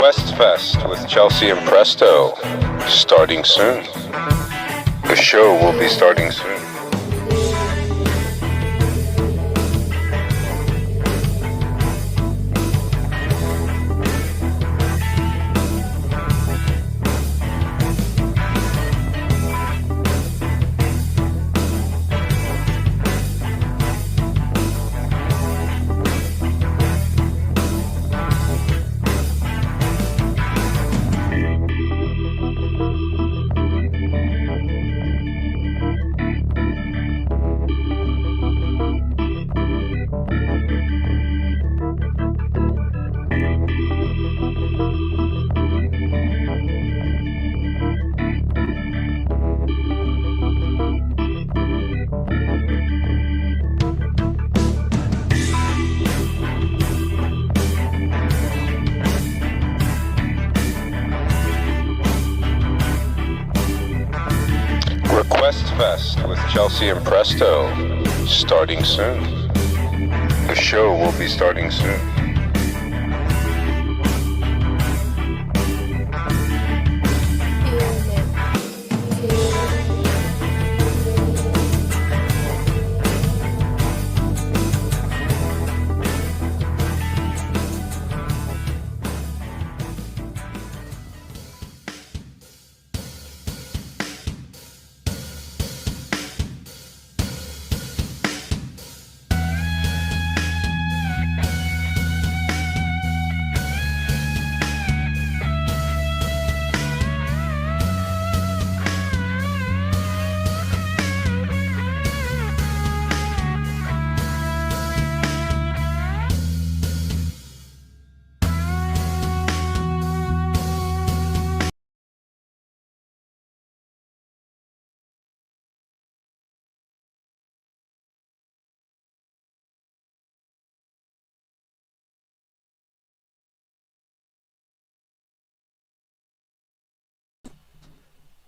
Request Fest with Chelsea and Presto, starting soon. The show will be starting soon. Request Fest with Chelsea and Presto, starting soon. The show will be starting soon.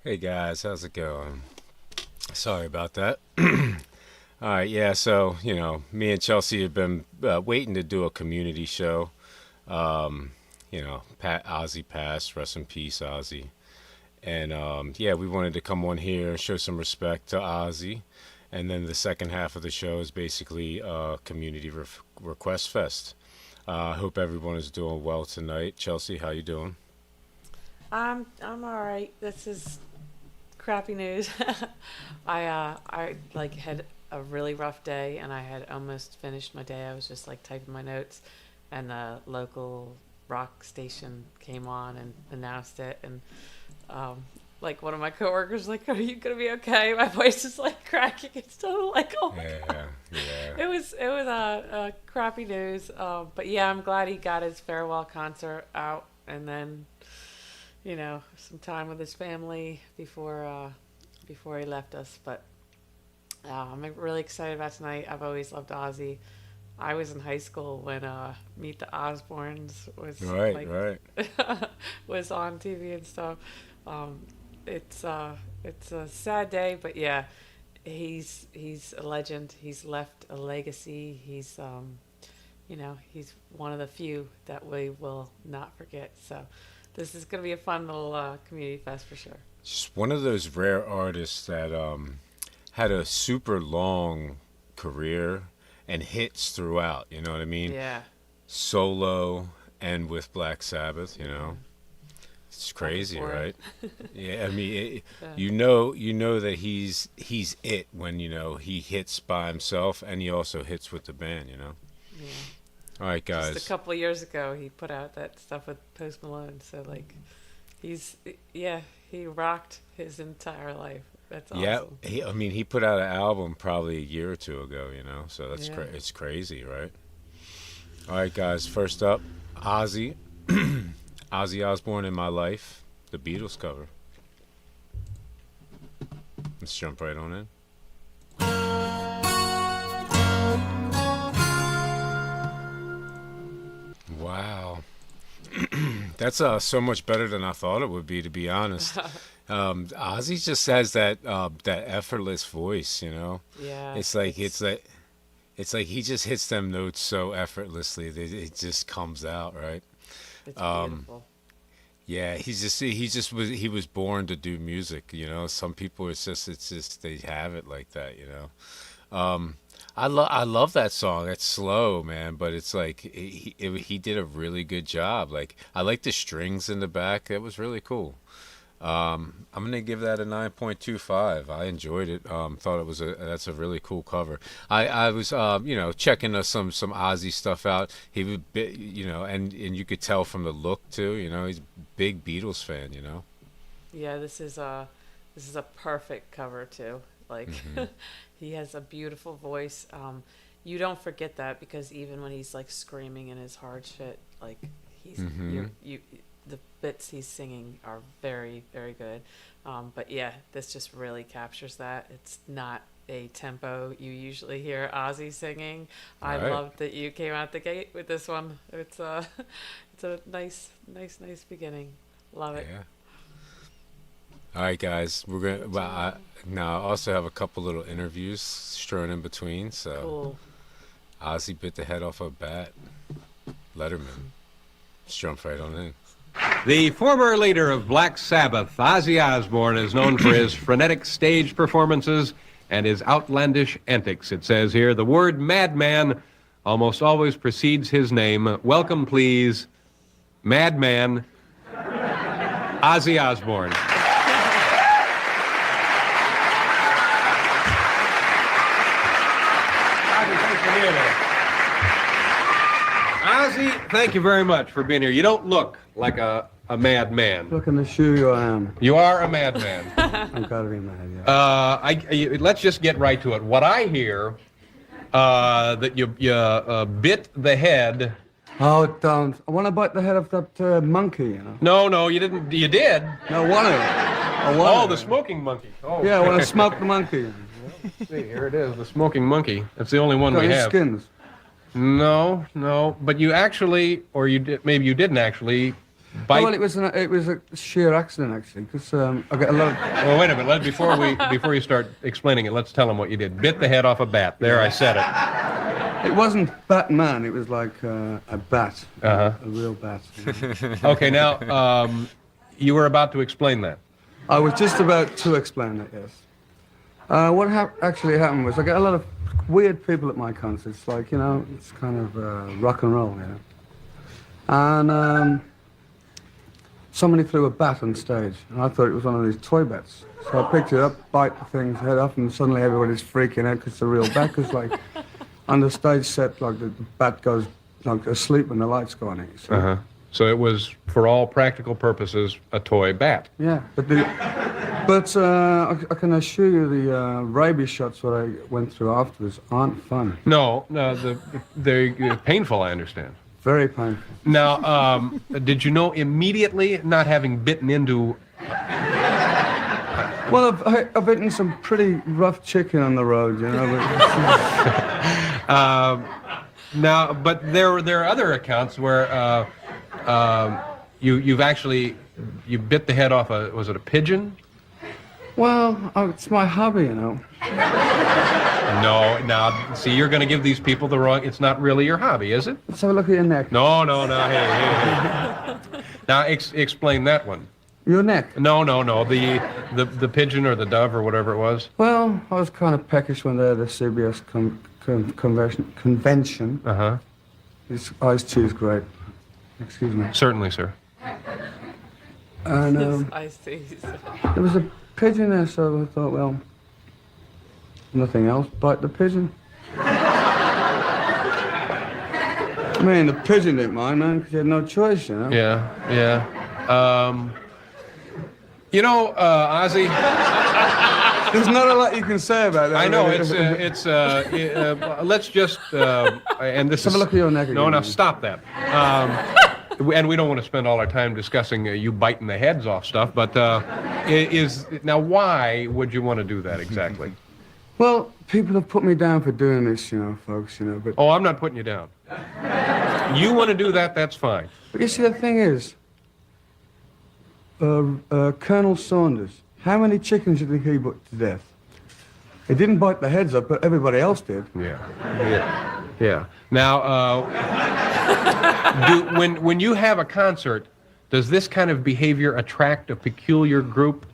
Hey guys, how's it going? Sorry about that. All right, yeah, so, me and Chelsea have been waiting to do a community show. Ozzy passed, rest in peace, Ozzy. And yeah, we wanted to come on here and show some respect to Ozzy. And then the second half of the show is basically community request fest. I hope everyone is doing well tonight. Chelsea, how you doing? I'm all right. This is crappy news. I like had a really rough day, and I had almost finished my day. I was just like typing my notes, and the local rock station came on and announced it, and like one of my coworkers was like, "Are you gonna be okay?" My voice is like cracking. It's still like, oh my god. Yeah, yeah. It was a crappy news. But yeah, I'm glad he got his farewell concert out, and then some time with his family before he left us. But I'm really excited about tonight. I've always loved Ozzy. I was in high school when Meet the Osbournes was Right, like right. was on TV and stuff. Um, it's a sad day, but yeah, he's a legend. He's left a legacy. He's one of the few that we will not forget. So this is going to be a fun little community fest for sure. Just one of those rare artists that had a super long career and hits throughout, you know what I mean? Yeah. Solo and with Black Sabbath, Yeah. It's Back and crazy, forth. right? Yeah, I mean, Yeah. you know that he's it when he hits by himself and he also hits with the band. Yeah. All right, Just a guys. couple of years ago, he put out that stuff with Post Malone. So like, he's yeah, he rocked his entire life. That's Yeah, awesome. I mean, he put out an album probably a year or two ago, so Yeah. it's crazy, right? All right, guys. First up, Ozzy, Ozzy Osbourne in My Life, the Beatles cover. Let's jump right on in. Wow, that's so much better than I thought it would be, to be honest. Ozzy just has that effortless voice. Yeah, It's like it's like he just hits them notes so effortlessly that it just comes out, right? it's Um, beautiful. Yeah, he was born to do music, you know. Some people it's just they have it like that, you know. I love that song. It's slow, man, but it's like he did a really good job. Like I like the strings in the back. It was really cool. I'm gonna give that a 9.25. I enjoyed it. Thought it was that's a really cool cover. I was you know, checking some Ozzy stuff out. He would be, you know, and you could tell from the look too. You know, he's a big Beatles fan. You know. Yeah, this is a perfect cover too. Like he has a beautiful voice. You don't forget that because even when he's like screaming in his hard shit, like he's you the bits he's singing are very, very good. But yeah, this just really captures that. It's not a tempo you usually hear Ozzy singing. I Right. love that you came out the gate with this one. It's it's a nice beginning. Love it. Yeah. All right, guys. We're gonna. Well, now I also have a couple little interviews strewn in between. So Cool. Ozzy bit the head off a bat. Letterman. Let's jump right on in. The former leader of Black Sabbath, Ozzy Osbourne, is known for his frenetic stage performances and his outlandish antics. It says here, the word madman almost always precedes his name. Welcome, please, Madman Ozzy Osbourne. Ozzy, thank you very much for being here. You don't look like a madman. Look in the shoe I am. You are a madman. I'm gotta be mad, yeah. Let's just get right to it. What I hear, that you bit the head. Oh, don't. I want to bite the head of that monkey, you know. No, you didn't. You did. No, one of them. I want Oh, it. the smoking monkey. Oh, Yeah, I want to smoke the monkey. see, here it is, the smoking monkey. That's the only one Got we his have. skins. No, but you actually, or you did, maybe you didn't actually bite. Oh, well, it was a sheer accident, actually, because I got a lot of... Well, wait a minute. Before you start explaining it, let's tell them what you did. Bit the head off a bat. There, I said it. It wasn't Batman, it was like a bat. Uh-huh. A real bat. Okay, now, you were about to explain that. I was just about to explain that, yes. What actually happened was I got a lot of weird people at my concerts, like, you know, it's kind of rock and roll, you know. And somebody threw a bat on stage, and I thought it was one of these toy bats. So I picked it up, bite the thing's head off, and suddenly everybody's freaking out because it's a real bat, because, like, on the stage set, like, the bat goes, like, asleep when the lights go on it, you see. Uh-huh. So it was, for all practical purposes, a toy bat. Yeah, but I can assure you the rabies shots what I went through afterwards aren't fun. No, they're painful, I understand. Very painful. Now, did you know immediately, not having bitten into... Well, I've eaten some pretty rough chicken on the road, you know. Now, but there are other accounts where you bit the head off was it a pigeon? Well, it's my hobby, you know. No, now, see, you're going to give these people the wrong... It's not really your hobby, is it? Let's have a look at your neck. No, hey. Now, explain that one. Your neck? No, the pigeon or the dove or whatever it was. Well, I was kind of peckish when they had the CBS convention. Uh-huh. His iced tea is great. Excuse me. Certainly, sir. And I see. there was a pigeon there, so I thought, well, nothing else, bite the pigeon. I mean, the pigeon didn't mind, man, because he had no choice, you know. Yeah. Ozzy, There's not a lot you can say about that. I know, let's just, and this Have a look at your neck again. No, now stop that. And we don't want to spend all our time discussing you biting the heads off stuff, but now why would you want to do that exactly? Well, people have put me down for doing this, you know, folks, you know, but... Oh, I'm not putting you down. You want to do that, that's fine. But you see, the thing is, Colonel Saunders, how many chickens do you think he put to death? He didn't bite the heads up, but everybody else did. Yeah. Now, when you have a concert, Does this kind of behavior attract a peculiar group?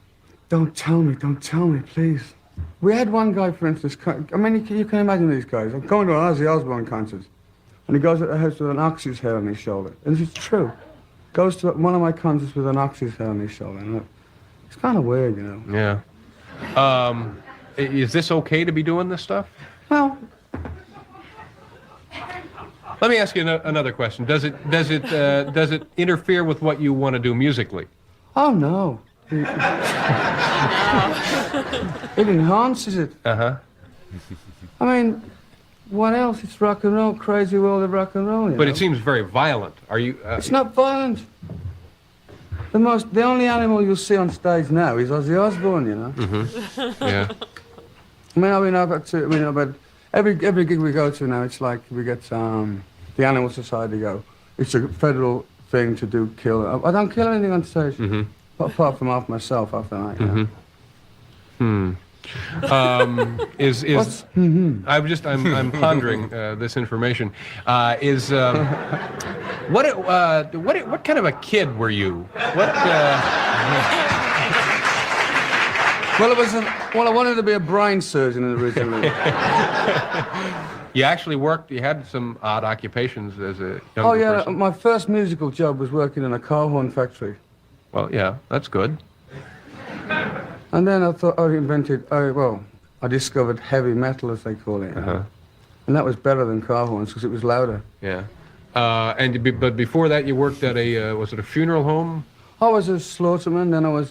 Don't tell me, please. We had one guy, for instance, I mean, you can imagine these guys. I'm going to an Ozzy Osbourne concert, and he goes at the house with an ox's hair on his shoulder. And this is true. Goes to one of my concerts with an ox's hair on his shoulder. And it's kind of weird, you know. Yeah. Is this okay to be doing this stuff? Well, Let me ask you another question. Does it interfere with what you want to do musically? oh no. It enhances it. Uh-huh. I mean, what else? It's rock and roll, crazy world of rock and roll. But it seems very violent. Are you? It's not violent. The only animal you'll see on stage now is Ozzy Osbourne, you know. Mm-hmm. Yeah. But every gig we go to now, it's like we get the Animal Society go. It's a federal thing to do kill. I don't kill anything on stage, apart from off myself after that. You know? I'm pondering this information. What kind of a kid were you? What? Well, I wanted to be a brain surgeon originally. You actually worked. You had some odd occupations as a younger Oh yeah, person. my first musical job was working in a car horn factory. Well, yeah, that's good. And then I thought I discovered heavy metal, as they call it. You know? And that was better than car horns because it was louder. Yeah. But before that, you worked at was it a funeral home? I was a slaughterman, then I was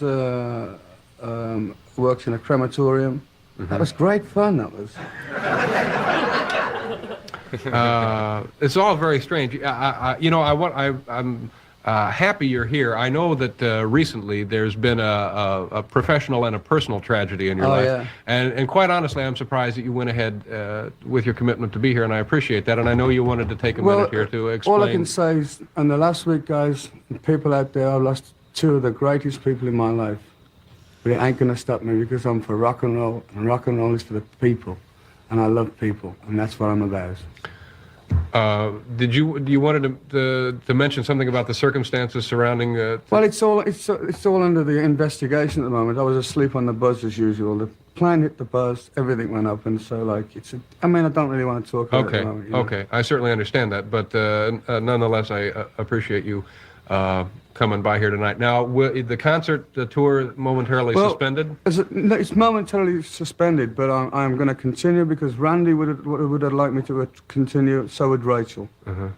worked in a crematorium. That was great fun, that was. It's all very strange. I'm happy you're here. I know that recently there's been a professional and a personal tragedy in your life. Yeah. And quite honestly, I'm surprised that you went ahead with your commitment to be here, and I appreciate that. And I know you wanted to take a minute here to explain. All I can say is, in the last week, guys, people out there, I've lost two of the greatest people in my life. But it ain't gonna stop me because I'm for rock and roll is for the people. And I love people, and that's what I'm about. You wanted to mention something about the circumstances surrounding? Well, it's all under the investigation at the moment. I was asleep on the buzz as usual. The plane hit the buzz, everything went up, and so like I don't really want to talk about it at the moment. You know? Okay, I certainly understand that, but nonetheless, I appreciate you coming by here tonight. Now, the concert, the tour, momentarily suspended? It's momentarily suspended, but I'm going to continue because Randy would have liked me to continue, so would Rachel. And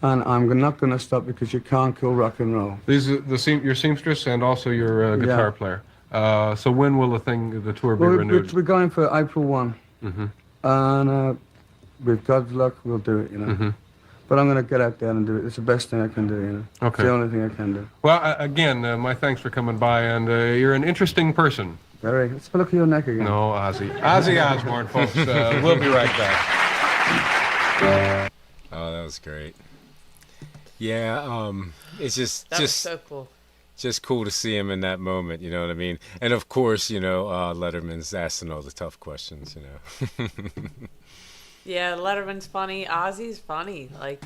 I'm not going to stop because you can't kill rock and roll. These are your seamstress and also your guitar player. So when will the tour be renewed? We're going for April 1. And with God's luck, we'll do it, you know. But I'm going to get out there and do it. It's the best thing I can do, you know. Okay. It's the only thing I can do. Well, again, my thanks for coming by, and you're an interesting person. Very. Let's look at your neck again. No, Ozzy. Ozzy Osbourne, folks. We'll be right back. Oh, that was great. Yeah, it's just That was so cool. Just cool to see him in that moment, you know what I mean? And of course, you know, Letterman's asking all the tough questions, you know. Yeah, Letterman's funny. Ozzy's funny. Like,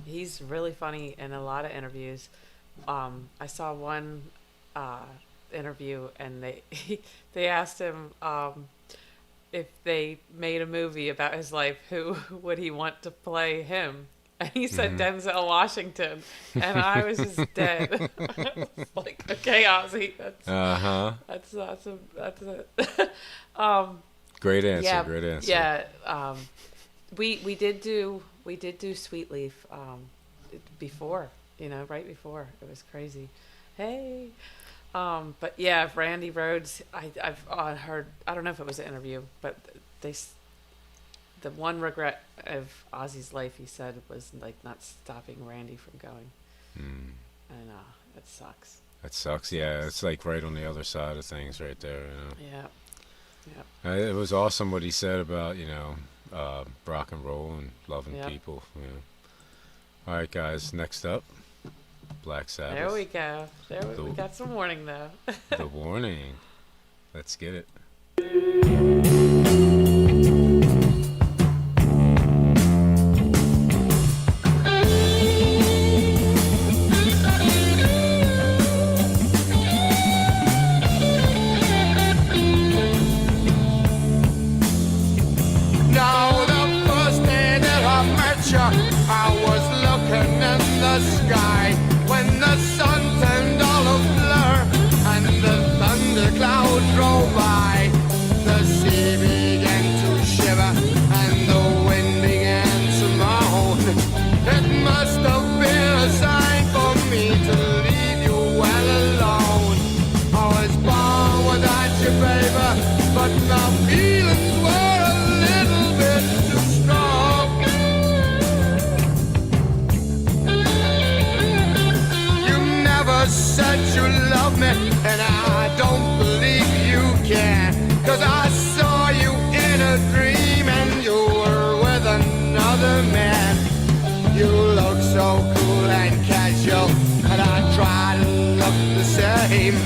he's really funny in a lot of interviews. I saw one interview, and they asked him if they made a movie about his life, who would he want to play him? And he said Denzel Washington, and I was just dead. I was like, okay, Ozzy, that's it. Great answer. Great answer. Yeah, we did do Sweet Leaf before, you know, right before. It was crazy. Hey, but yeah, Randy Rhoads. I've heard. I don't know if it was an interview, but the one regret of Ozzy's life, he said, was like not stopping Randy from going, and it sucks. That sucks. Yeah, it's like right on the other side of things, right there. You know. Yeah. It was awesome what he said about, you know, rock and roll and loving people. You know. All right, guys. Next up, Black Sabbath. There we go. We got some warning though. The warning. Let's get it. I was looking in the sky when the sun turned all a blur and the thunderclouds rolled by. The sea began to shiver and the wind began to moan. It must have been a sign for me to leave you well alone. I was born without you, baby, but my feelings were a little bit too strong. You never said you loved me, and I don't believe you can. 'Cause I saw you in a dream and you were with another man. You look so cool and casual, and I try to look the same.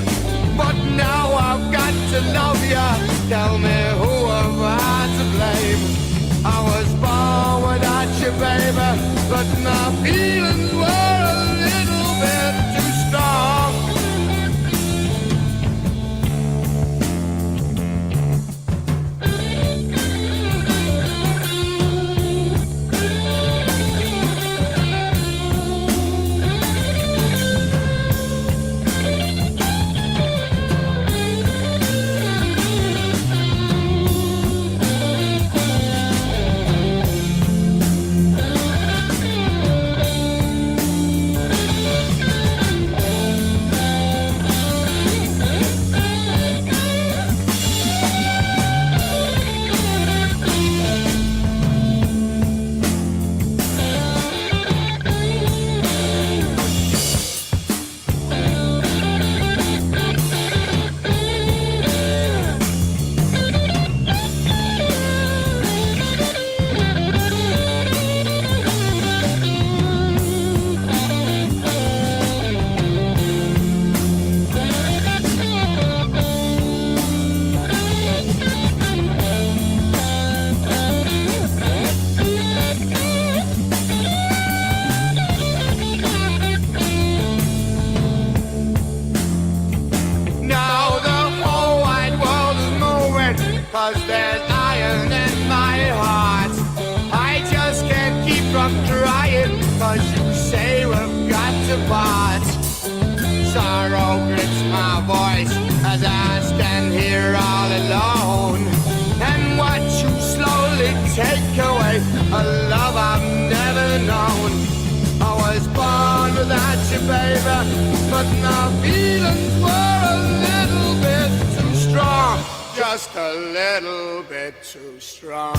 But now I've got to love you. Tell me, who am I to blame? I was born without you, baby, but my feelings were a little bit too strong. Just a little bit too strong.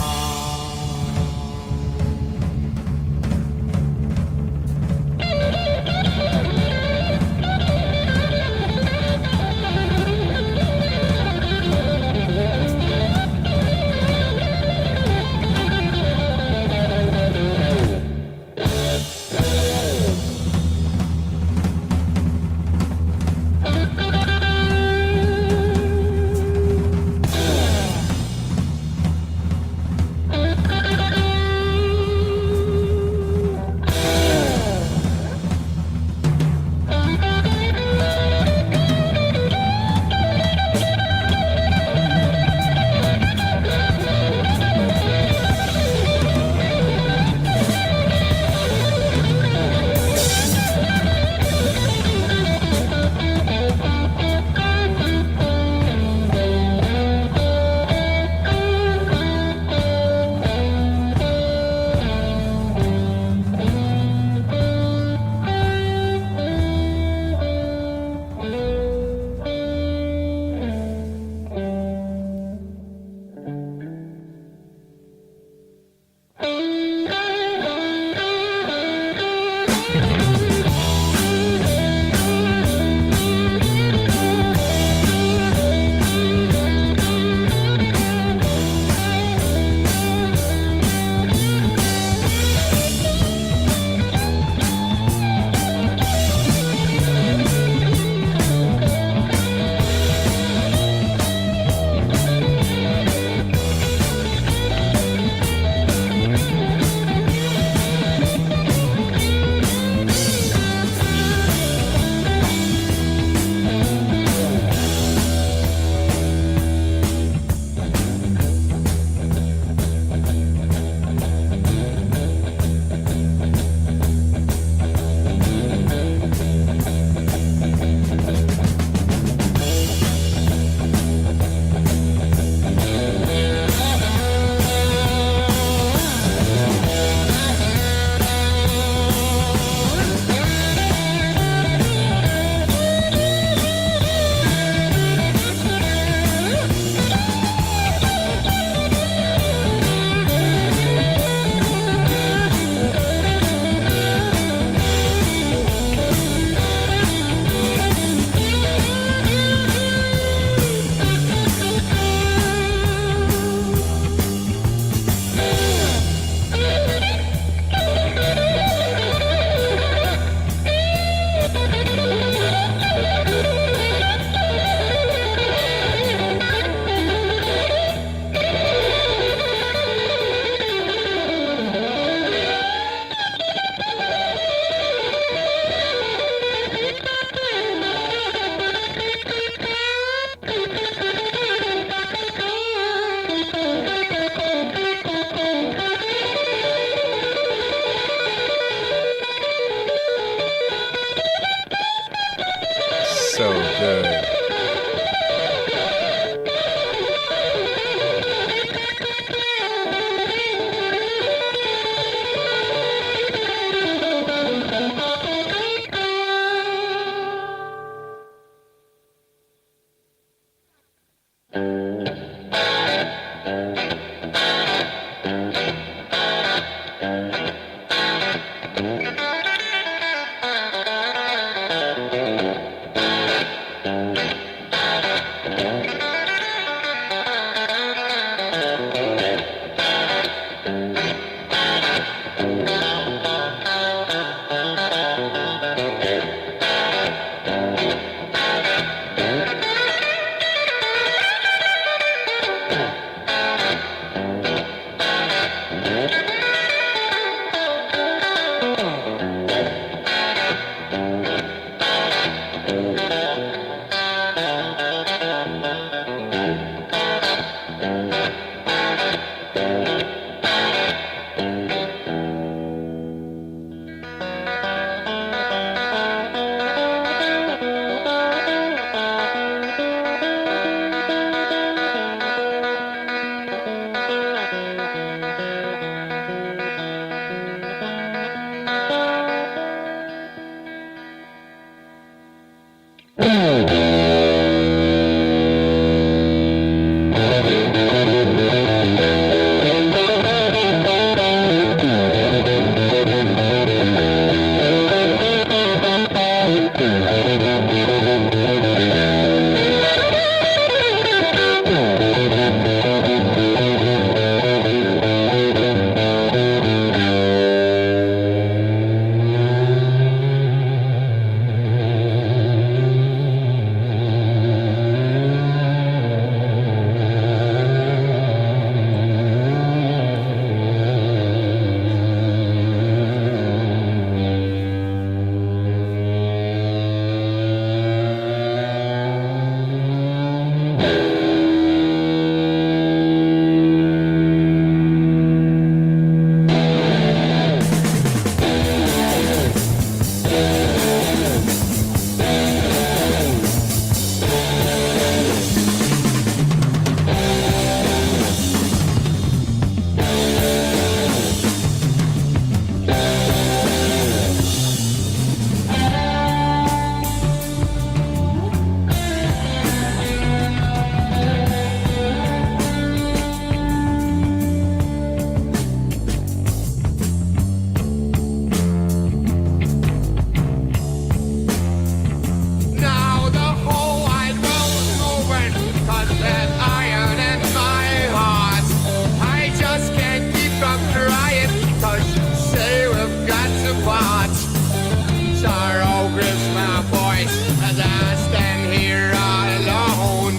sorrow grips my voice as I stand here all alone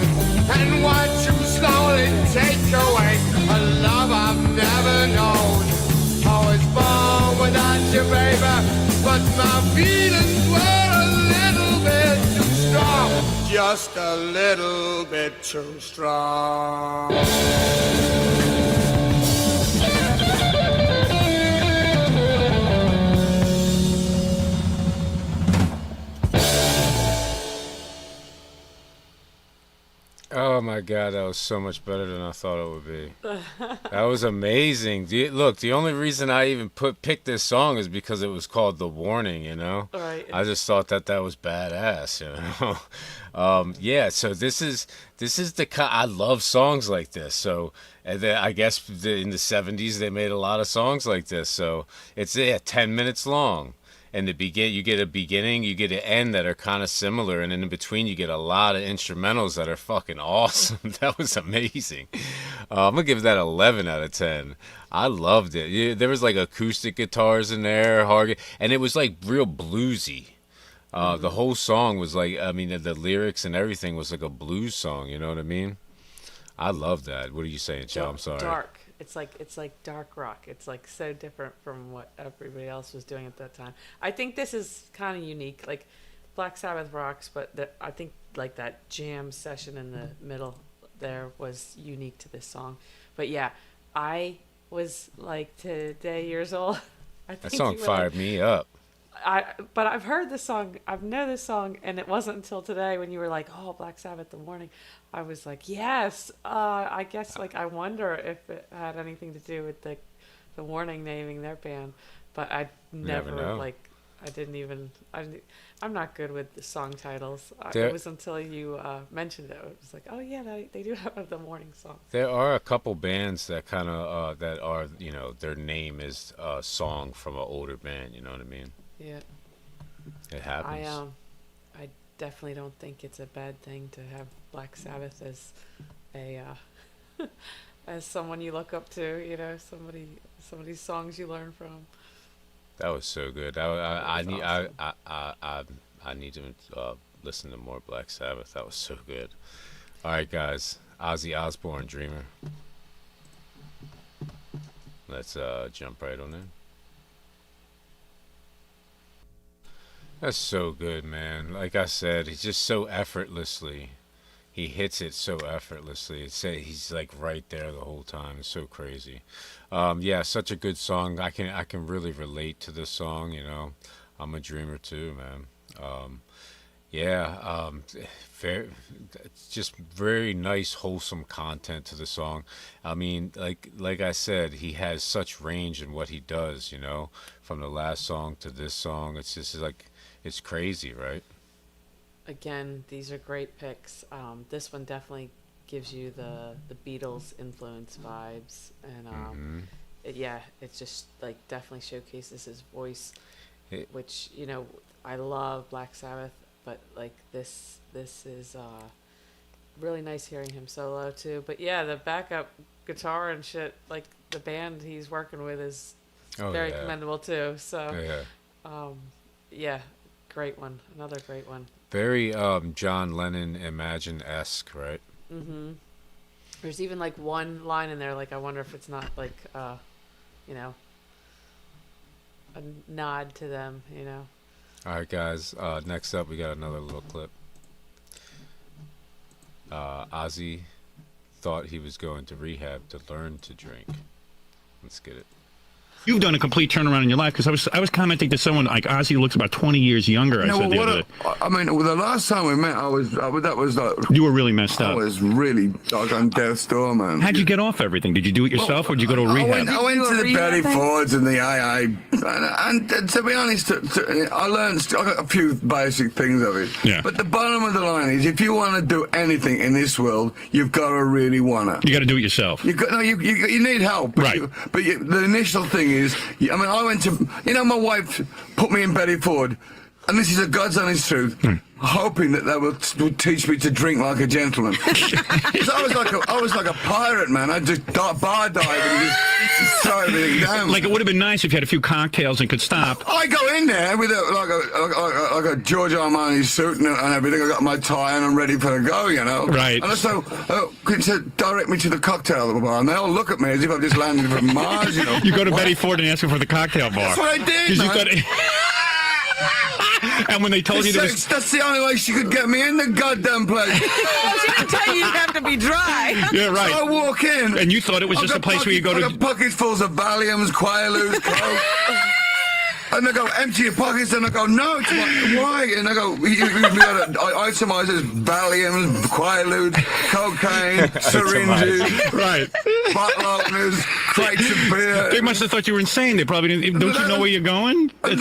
and watch you slowly take away a love I've never known. I was born without you, baby, but my feelings were a little bit too strong, just a little bit too strong. Oh my God, that was so much better than I thought it would be. That was amazing. Look, the only reason I even picked this song is because it was called "The Warning." You know, Right. I just thought that was badass. You know, yeah. So this is the I love songs like this. So I guess in the '70s they made a lot of songs like this. So it's 10 minutes long. And you get a beginning, you get an end that are kind of similar, and in between you get a lot of instrumentals that are fucking awesome. That was amazing. I'm gonna give that 11 out of 10. I loved it. There was like acoustic guitars in there, and it was like real bluesy. The whole song was like, I mean, the lyrics and everything was like a blues song. You know what I mean? I love that. What are you saying, Joe? I'm sorry. Dark. It's like dark rock. It's like so different from what everybody else was doing at that time. I think this is kind of unique. Like Black Sabbath rocks, but I think like that jam session in the middle there was unique to this song. But yeah, I was like today years old. I think That song fired me up. But I've heard this song. I've known this song, and it wasn't until today when you were like, "Oh, Black Sabbath, The Warning." I was like, "Yes." I guess like I wonder if it had anything to do with the Warning naming their band, but I never know. like. I didn't even. I'm not good with the song titles. There- It was until you mentioned it. It was like, "Oh yeah, they do have the Warning song." There are a couple bands that kind of that are, you know, their name is a song from an older band. You know what I mean? Yeah. It happens. I definitely don't think it's a bad thing to have Black Sabbath as a as someone you look up to, you know, somebody's songs you learn from. That was so good. I need to listen to more Black Sabbath. That was so good. All right, guys. Ozzy Osbourne, Dreamer. Let's jump right on in. That's so good, man. Like I said, he's just so effortlessly. He hits it so effortlessly. He's like right there the whole time. It's so crazy. Yeah, such a good song. I can really relate to this song. You know, I'm a dreamer too, man. It's just very nice, wholesome content to the song. I mean, like I said, he has such range in what he does. You know, from the last song to this song, it's just like. It's crazy, right? Again, these are great picks. This one definitely gives you the Beatles influence vibes, and it just like definitely showcases his voice, which, you know, I love Black Sabbath, but like this is really nice hearing him solo too. But yeah, the backup guitar and shit, like the band he's working with is very commendable too. So yeah, great one. Another great one. Very John Lennon Imagine-esque, right? Mm-hmm. There's even like one line in there, like I wonder if it's not like you know, a nod to them, you know. All right, guys. Next up, we got another little clip. Ozzy thought he was going to rehab to learn to drink. Let's get it. You've done a complete turnaround in your life, because I was commenting to someone like Ozzy looks about 20 years younger. I said the other day. I mean, the last time we met, that was like You were really messed I up. was really like on death's door, man. How'd you get off everything? Did you do it yourself, or did you go to a rehab? I went to the Betty Fords and the AA, and to be honest, I got a few basic things of it. Yeah. But the bottom of the line is, if you want to do anything in this world, you've got to really want to. You got to do it yourself. You need help. But Right. The initial thing is, I mean, I went to, my wife put me in Betty Ford and this is a God's honest truth, hoping that they would teach me to drink like a gentleman. 'Cause I was like a pirate, man. I just bar dive and just throw everything down. Like, it would have been nice if you had a few cocktails and could stop. I go in there with like a George Armani suit and everything. I got my tie and I'm ready for the go, you know. Right. And so, direct me to the cocktail bar, and they all look at me as if I've just landed from Mars, you know. You go to Betty Ford and ask her for the cocktail bar. That's what I did, 'Cause man. you thought- and when they told you there was... That's the only way she could get me in the goddamn place. She can tell you have to be dry. Yeah, right. So I walk in. And you thought it was just a place where you go I to... got pockets full of Valiums, Quaaludes, Coke. And they go, empty your pockets. And I go, no, it's why? And I go, we got to itemize as Valiums, Quaaludes, cocaine, syringes, Right. bottle openers, crates of beer. They must have thought you were insane. They probably didn't... Don't you know where you're going? Because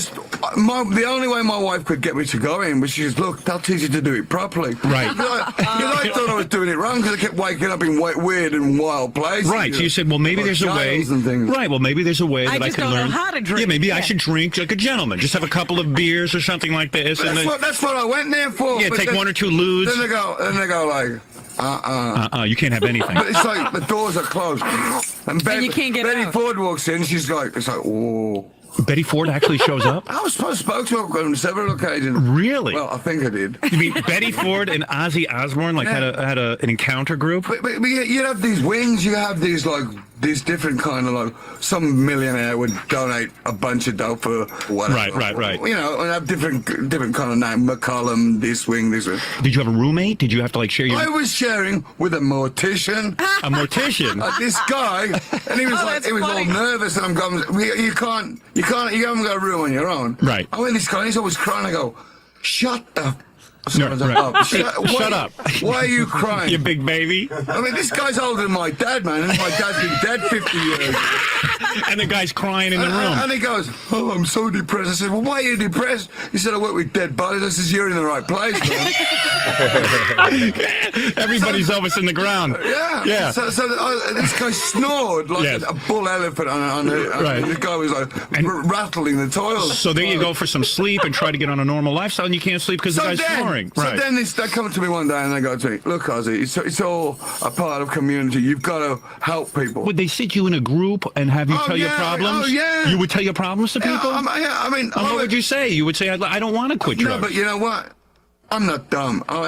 the only way my wife could get me to go in was she goes, look, they'll teach you to do it properly. Right. Because I thought I was doing it wrong because I kept waking up in weird and wild places. Right. So you said, well, maybe Like there's a way... jails and things. Right. Well, maybe there's a way that I just can don't know learn... how to drink. Yeah, maybe I Yeah. should drink like a gentleman. Just have a couple of beers or something like this. That's what I went there for. Yeah, but take then- one or two ludes. Then they go like, You can't have anything. But it's like the doors are closed. And you can't get Betty out. Ford walks in, it's like, whoa. Betty Ford actually shows up? I was spoke to her on several occasions. Really? Well, I think I did. You mean Betty Ford and Ozzy Osbourne had an encounter group? But you have these wings, you have these these different kind of like, some millionaire would donate a bunch of dope for whatever. Right. You know, and have different kind of name, McCollum, this wing. Did you have a roommate? Did you have to like share your... I was sharing with a mortician. A mortician? This guy, and he was that's he was funny. all nervous, and I'm going, you haven't got a room on your own. Right. I went, this guy, he's always crying. I go, shut the No, right. Shut up. Why are you crying? You big baby. I mean, this guy's older than my dad, man, and my dad's been dead 50 years. And the guy's crying in the room. And he goes, oh, I'm so depressed. I said, well, why are you depressed? He said, I work with dead bodies. I said, you're in the right place, man. Everybody's always in the ground. Yeah. So this guy snored like Yes. a bull elephant on it. Right. The guy was like rattling the toiles. So there you go for some sleep and try to get on a normal lifestyle, and you can't sleep because the guy's snoring. So Right. then they come to me one day and they go to me, look, Ozzy, it's all a part of community. You've got to help people. Would they sit you in a group and have you tell your yeah. problems? Oh, yeah. You would tell your problems to people? I mean, And what would you say? You would say, I don't want to quit drugs. No, but you know what? I'm not dumb. I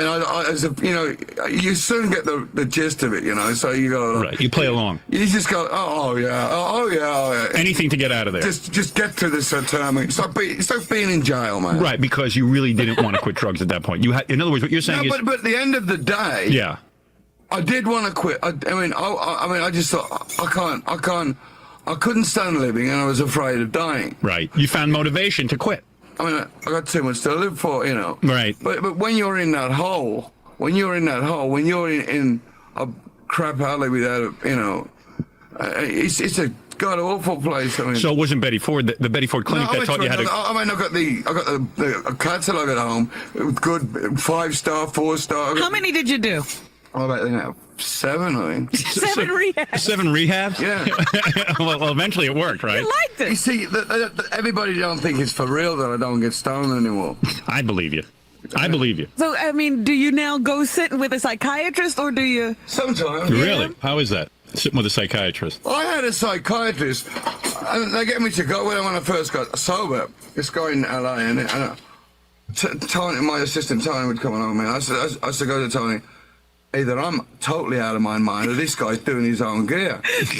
mean, you soon get the gist of it, you know. So you go, Right. You play along. You just go, oh yeah. Anything to get out of there. Just get through this term. It's like being in jail, man. Right, because you really didn't want to quit drugs at that point. In other words, what you're saying No, is... but at the end of the day, Yeah. I did want to quit. I mean, I just thought I couldn't stand living, and I was afraid of dying. Right. You found motivation to quit. I mean, I got too much to live for, you know. Right. But when you're in that hole, when you're in a crap alley without, you know, it's a god awful place. I mean, So it wasn't Betty Ford, the Betty Ford clinic that taught you how to... I got the catalog at home, good 5-star, 4-star. How many did you do? Oh, about 7, I think. 7 rehabs. 7 rehabs? Yeah. well, eventually it worked, right? You liked You it. see, everybody don't think it's for real that I don't get stoned anymore. I believe you. I believe you. So, I mean, do you now go sit with a psychiatrist or do you? Sometimes. Really? How is that? Sitting with a psychiatrist. I had a psychiatrist, and they get me to go when I first got sober. This guy in LA, and Tony, my assistant Tony, would come along with me. I said, go to Tony. Either I'm totally out of my mind, or this guy's doing his own gear. This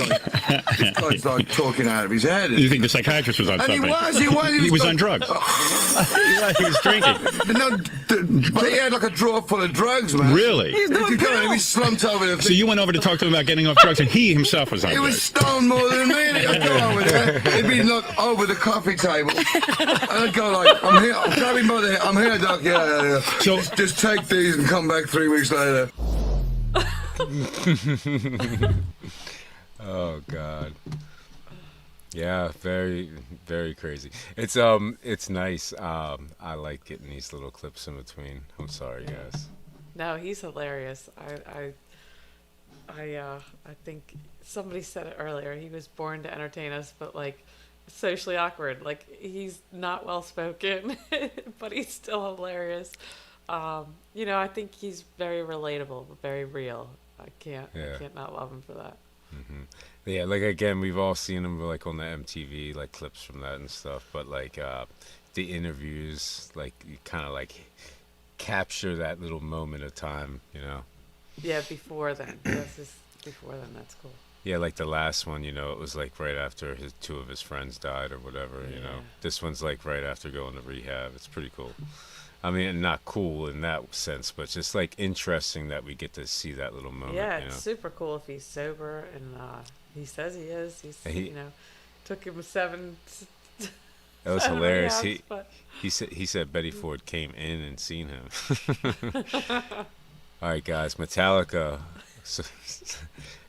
guy's like talking out of his head. You think the psychiatrist was on And something? he was on drugs. He was drinking. No, but he had like a drawer full of drugs, man. Really? He's doing He pills. was slumped over the thing. So you went over to talk to him about getting off drugs, and he himself was on He drugs. was stoned more than me. And I'd go over there. He'd be like over the coffee table. And I'd go like, I'm here. I'm grabbing by the head. I'm here, Doc. Yeah. So- just take these and come back 3 weeks later. Oh God. Yeah, very, very crazy. It's nice. I like getting these little clips in between. I'm sorry, guys. No, he's hilarious. I think somebody said it earlier. He was born to entertain us, but like socially awkward. Like, he's not well spoken, but he's still hilarious. You know, I think he's very relatable, very real. I can't not love him for that. Yeah, like again, we've all seen him like on the MTV, like clips from that and stuff. But like the interviews, like you kind of like capture that little moment of time, you know. Yeah, before then. This is before then. That's cool. Yeah, like the last one, you know, it was like right after two of his friends died or whatever, you know. This one's like right after going to rehab. It's pretty cool. I mean, not cool in that sense, but just like interesting that we get to see that little moment. Yeah, you know? it's super cool if he's sober, and he says he is. He's, He- you know, took him seven. That was seven hilarious. rehabs, but- He said Betty Ford came in and seen him. All right, guys, Metallica,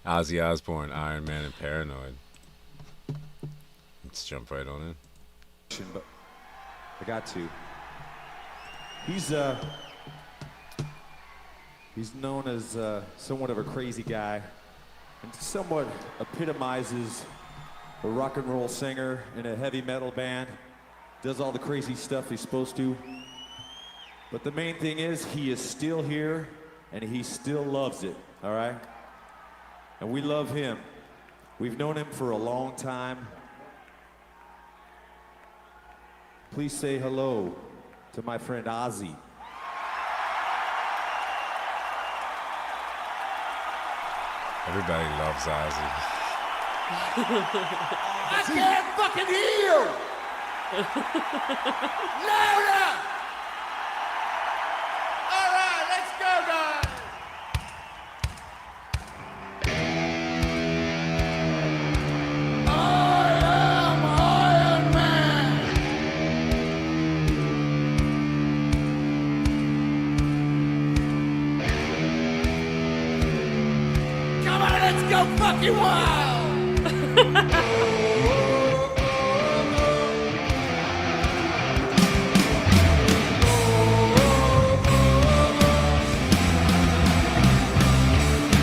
Ozzy Osbourne, Iron Man, and Paranoid. Let's jump right on in. But I got to. He's known as somewhat of a crazy guy, and somewhat epitomizes a rock and roll singer in a heavy metal band. Does all the crazy stuff he's supposed to. But the main thing is he is still here, and he still loves it. All right, and we love him. We've known him for a long time. Please say hello to my friend Ozzy. Everybody loves Ozzy. I can't fucking hear you! Louder! All right, let's go, guys! I am Iron Man! Come on, let's go fucking wild!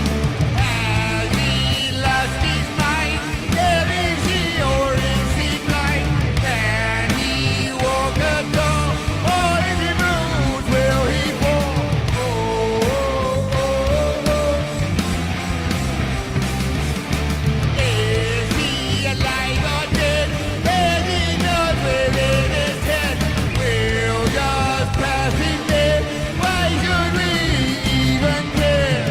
Has he lost his mind? There is he or is he blind? Can he walk a dog? Or if he moves, will he fall? Is he alive or dead? And he knows within his head. We'll just pass him dead. Why should we even care?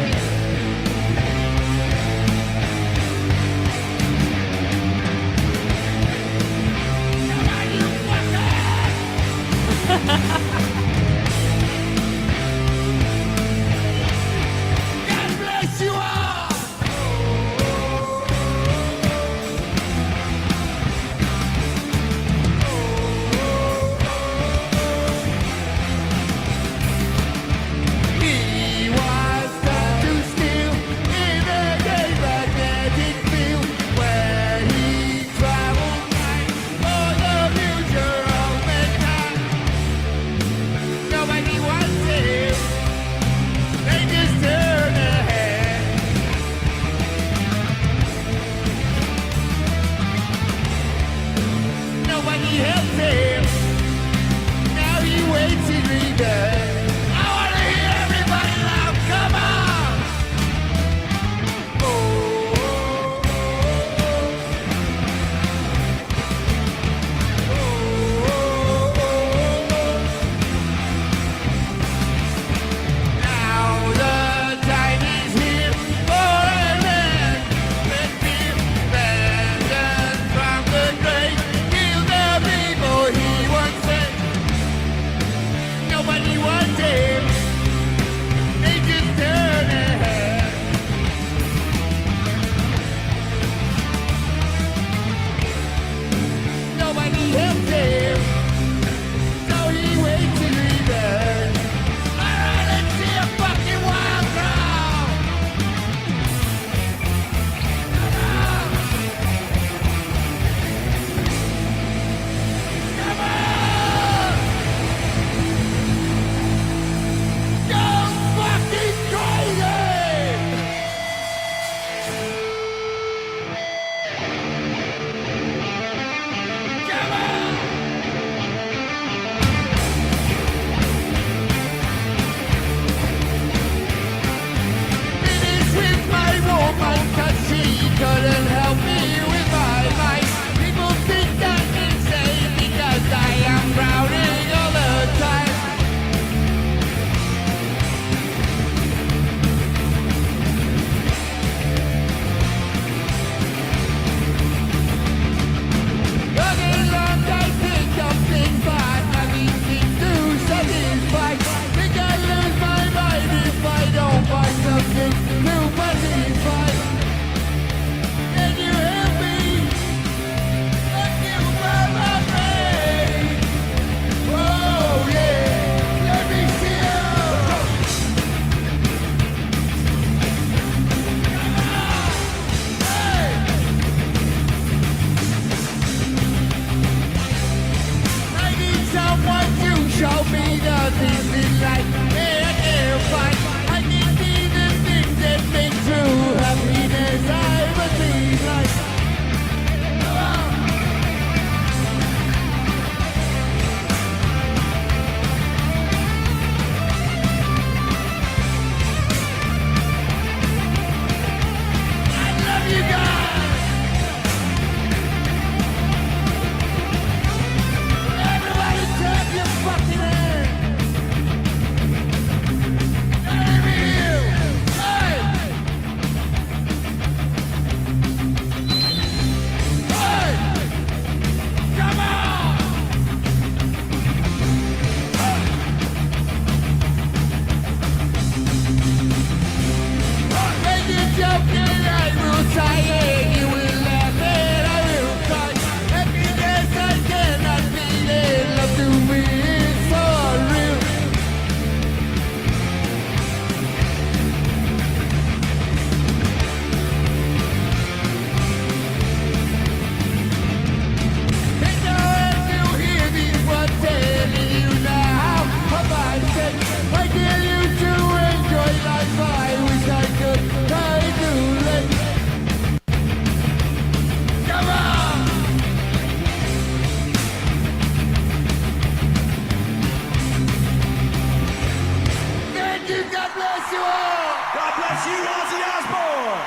Come on, you fuckers! God bless you all! He was sent to steal in a gay magnetic field where he traveled night for the future of mankind. Nobody wants him. They just turn their head. Nobody helps him. Now he waits in return. I want to hear everybody loud. Come on. Now the time is here for a man with fear, vengeance from the grave. Kill the people he once sent. Nobody wants show me the things in life. And I can't fight. I can see the things that make true happiness. I must be like. You guys! Everybody clap your fucking hands! Let me hear you! Hey! Hey! Come on! Make it jump and I will try it. You will laugh and I will cry. Happiness I cannot beat it. Love to me is for real. Take no end to hear these words telling you now. How I said, I tell you to enjoy life. I wish I could try to let. Come on! Thank you, God bless you all! God bless you, Ozzy Osbourne.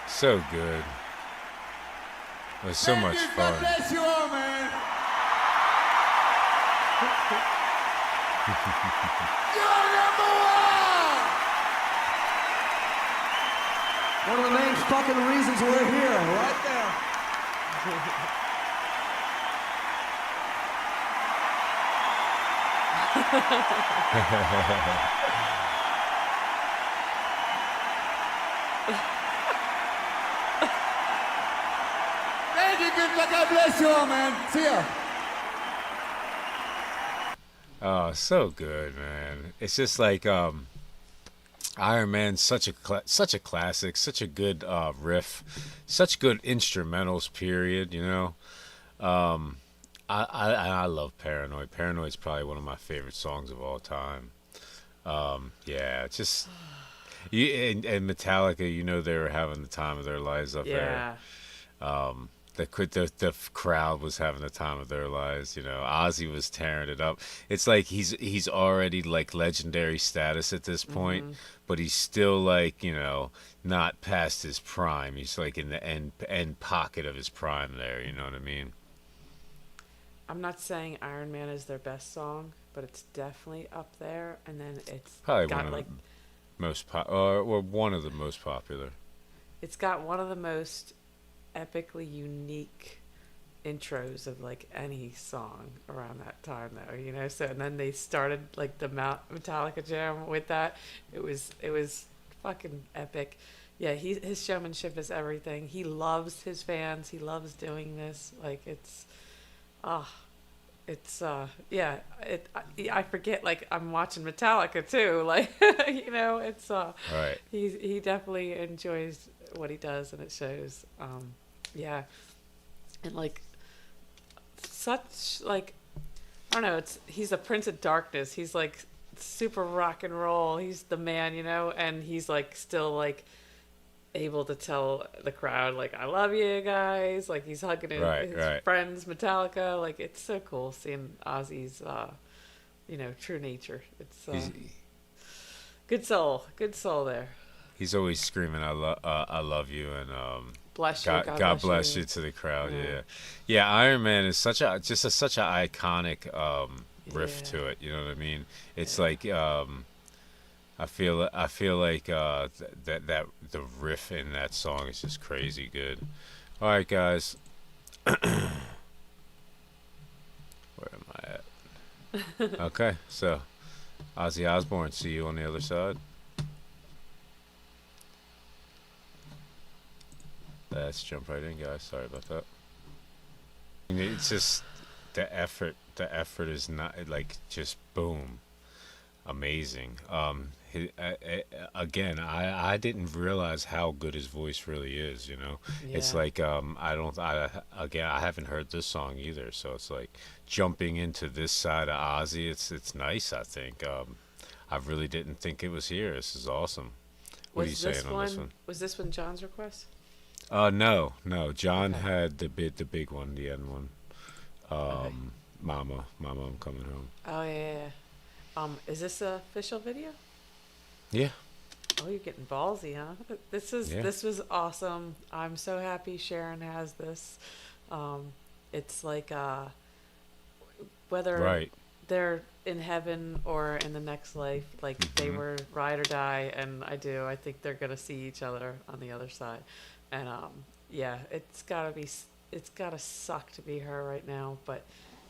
So good. It was so much God fun. bless you all, man! You're number one! One of the main fucking reasons we're here, right there. Thank you, good luck. God bless you all, man. See ya. Oh, so good, man. It's just like Iron Man's such a classic, such a good riff, such good instrumentals. Period. You know, I love Paranoid. Paranoid's probably one of my favorite songs of all time. Yeah, it's just you and Metallica. You know, they were having the time of their lives up there. Yeah. The crowd was having the time of their lives. You know, Ozzy was tearing it up. It's like he's already like legendary status at this point, but he's still like, you know, not past his prime. He's like in the end pocket of his prime there. You know what I mean? I'm not saying Iron Man is their best song, but it's definitely up there. And then it's Probably got one of like the most or one of the most popular. it's got one of the most epically unique intros of like any song around that time though, you know. So and then they started like the Metallica jam with that. It was fucking epic. Yeah, his showmanship is everything. He loves his fans. He loves doing this. Like yeah, I forget, like I'm watching Metallica too, like you know, it's Right. he definitely enjoys what he does and it shows. Yeah, and like such like I don't know, he's the Prince of Darkness. He's like super rock and roll. He's the man, you know, and he's like still like able to tell the crowd like I love you guys, like he's hugging his friends Metallica. Like it's so cool seeing Ozzy's you know, true nature. It's good soul there. He's always screaming I love you and bless you, God bless you to the crowd. Yeah, Iron Man is such an iconic riff to it, you know what I mean? It's like I feel like that the riff in that song is just crazy good. All right, guys. Where am I at? Okay, so Ozzy Osbourne, see you on the other side. Let's jump right in, guys. Sorry about that. It's just the effort the effort is not like just boom, amazing. Again, I didn't realize how good his voice really is. You know, it's like I haven't heard this song either, so it's like jumping into this side of Ozzy. It's nice. I think I really didn't think it was here. This is awesome. What are you saying on this one? Was this one John's request? No. John had the big one, the end one. Mama, I'm coming home. Oh yeah. Is this a official video? Yeah. Oh, you're getting ballsy, huh? This was awesome. I'm so happy Sharon has this. It's like whether they're in heaven or in the next life, like they were ride or die, and I think they're gonna see each other on the other side. And yeah, it's gotta suck to be her right now, but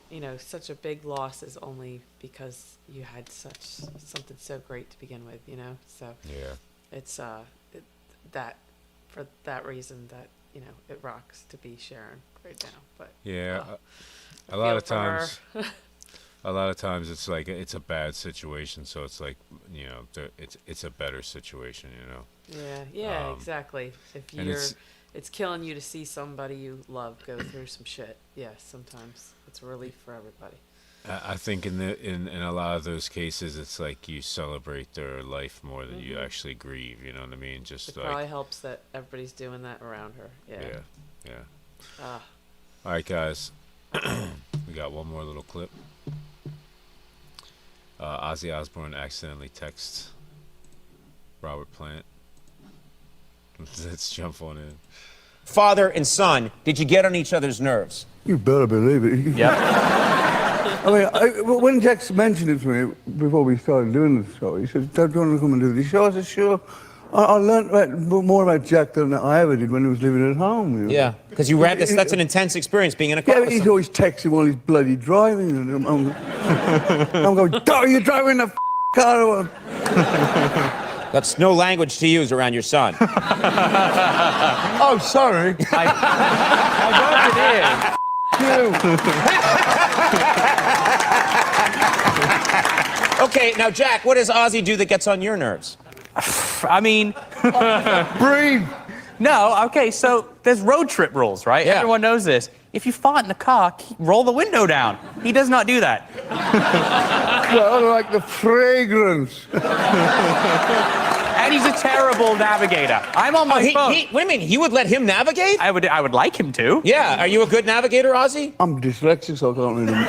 you know, such a big loss is only because you had something so great to begin with, you know. So yeah, it's that for that reason that, you know, it rocks to be Sharon right now. But yeah, a lot of times. A lot of times it's like it's a bad situation, so it's like, you know, it's a better situation, you know. Yeah, exactly. If it's killing you to see somebody you love go through some shit. Yeah, sometimes it's a relief for everybody. I think in a lot of those cases, it's like you celebrate their life more than you actually grieve. You know what I mean? Just it like probably helps that everybody's doing that around her. Yeah. All right, guys, we got one more little clip. Ozzy Osbourne accidentally texts Robert Plant. Let's jump on in. Father and son, did you get on each other's nerves? You better believe it. Yep. I mean, when Jack mentioned it to me before we started doing the show, he said, "Don't you want to come and do the show?" I said, "Sure." I learned more about Jack than I ever did when he was living at home. You know? Yeah, because you read this. That's an intense experience, being in a car. Yeah, with but he's someone. always texting while he's bloody driving. And I'm going, "Are you driving the car?" That's no language to use around your son. Oh, sorry. I you. Okay, now, Jack, what does Ozzy do that gets on your nerves? I mean, breathe. No, okay, so there's road trip rules, right? Yeah. Everyone knows this. If you fart in the car, roll the window down. He does not do that. Well, I like the fragrance. And he's a terrible navigator. I'm on my phone. What do you mean? He would let him navigate? I would like him to. Yeah. Are you a good navigator, Ozzy? I'm dyslexic, so I can't read them.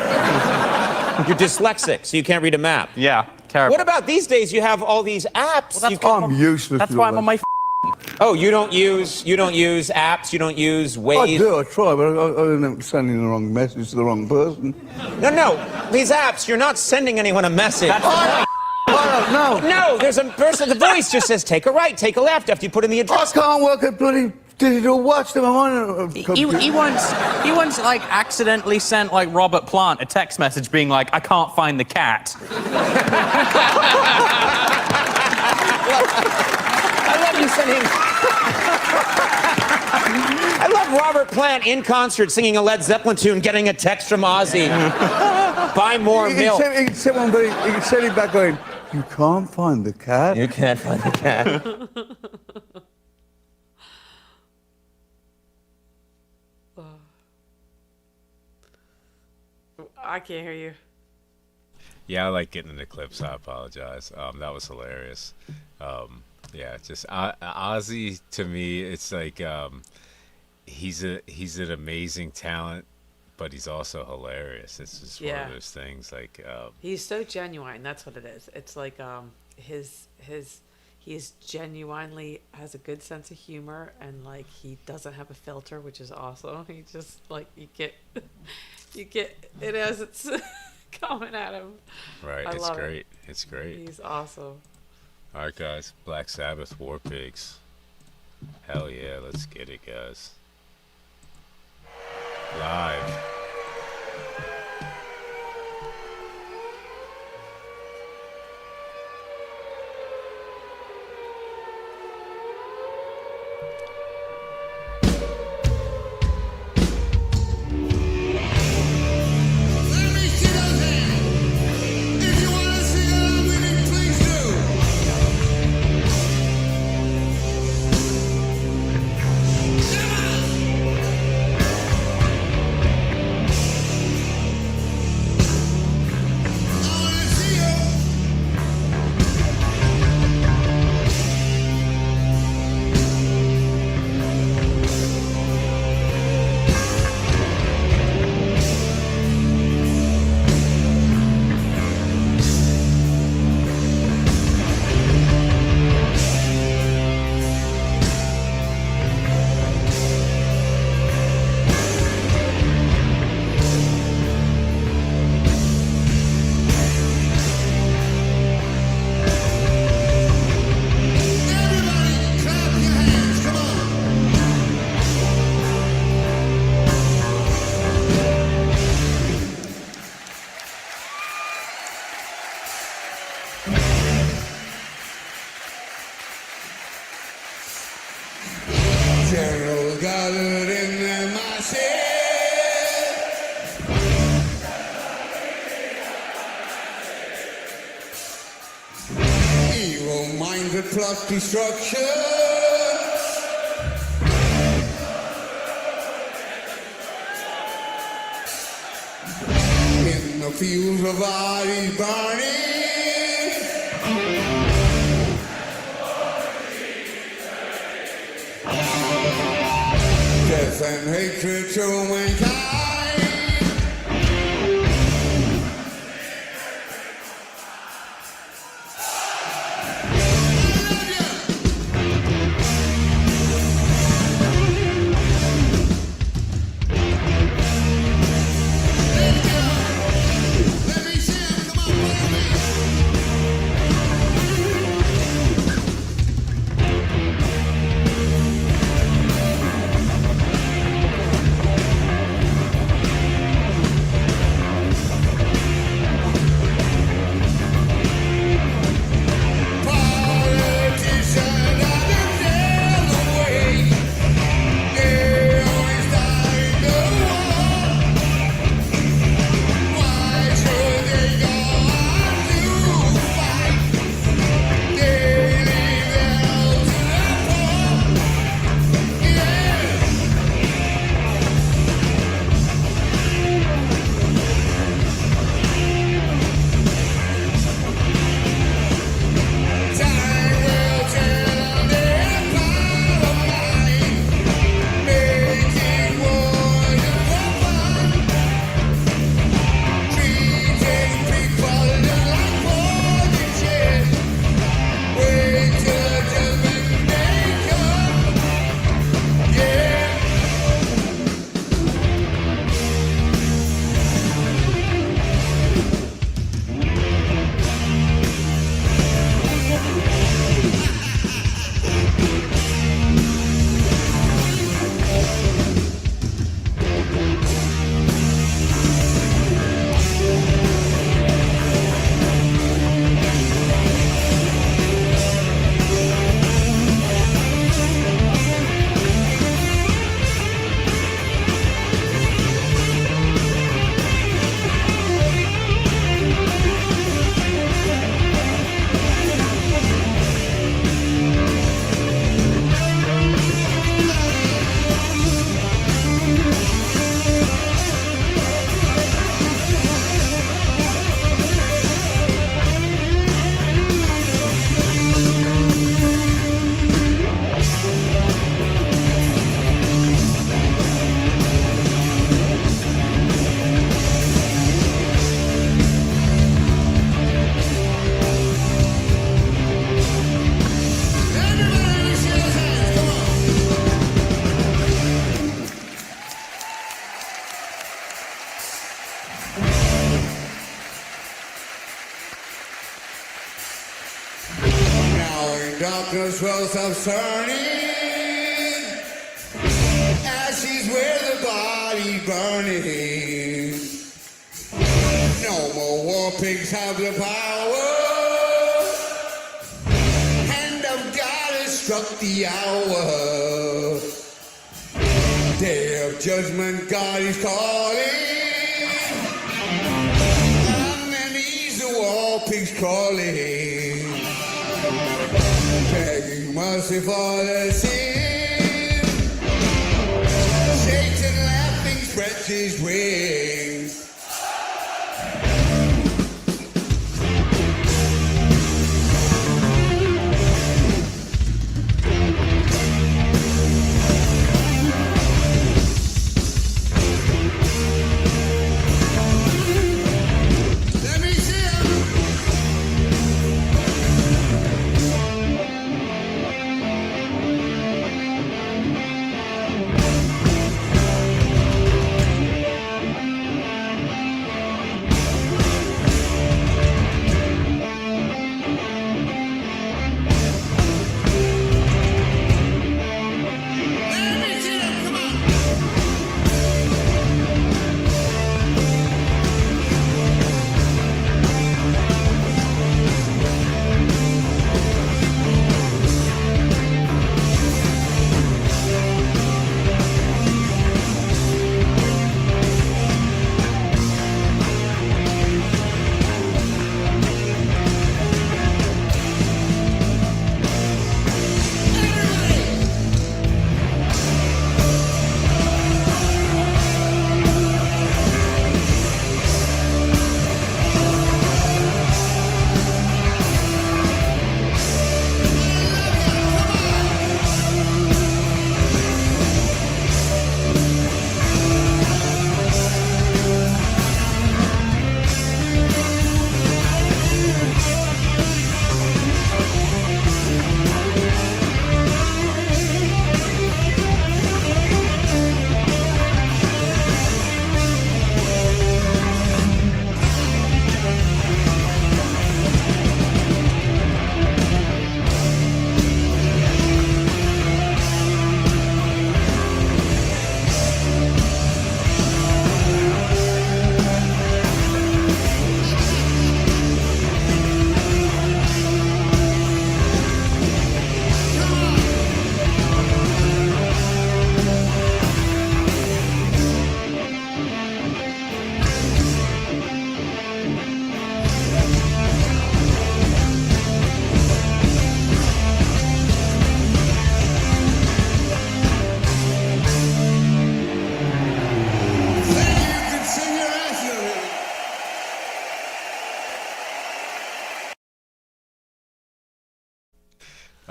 You're dyslexic, so you can't read a map. Yeah, terrible. What about these days? You have all these apps. I'm useless. That's why I'm on my Oh, you don't use apps. You don't use Waze. I do. I try, but I end up sending the wrong message to the wrong person. No. These apps, you're not sending anyone a message. No, there's a person. The voice just says, "Take a right, take a left," after you put in the address. I can't work at bloody digital watch. Them. I'm on a computer. He once like accidentally sent like Robert Plant a text message being like, "I can't find the cat." I love you sending. I love Robert Plant in concert singing a Led Zeppelin tune, getting a text from Ozzy. Buy more milk. He can send it back going, "You can't find the cat." You can't find the cat. I can't hear you. Yeah, I like getting in the clips. I apologize. That was hilarious. Yeah, just Ozzy to me, it's like he's an amazing talent, but he's also hilarious. It's just one of those things. Like he's so genuine. That's what it is. It's like he's genuinely has a good sense of humor, and like he doesn't have a filter, which is awesome. He just like you get it as it's coming at him. Right, it's great. It's great. He's awesome. All right, guys. Black Sabbath, War Pigs. Hell yeah, let's get it, guys. Live. Let me see plus destruction. In the fields of bodies burning. Death and hatred to mankind. Darkness will stop turning, ashes where the body burning. No more war pigs have the power. Hand of God has struck the hour. Day of judgment, God is calling. Underneath the war pigs crawling. Begging mercy for the sin. Satan laughing spreads his wings.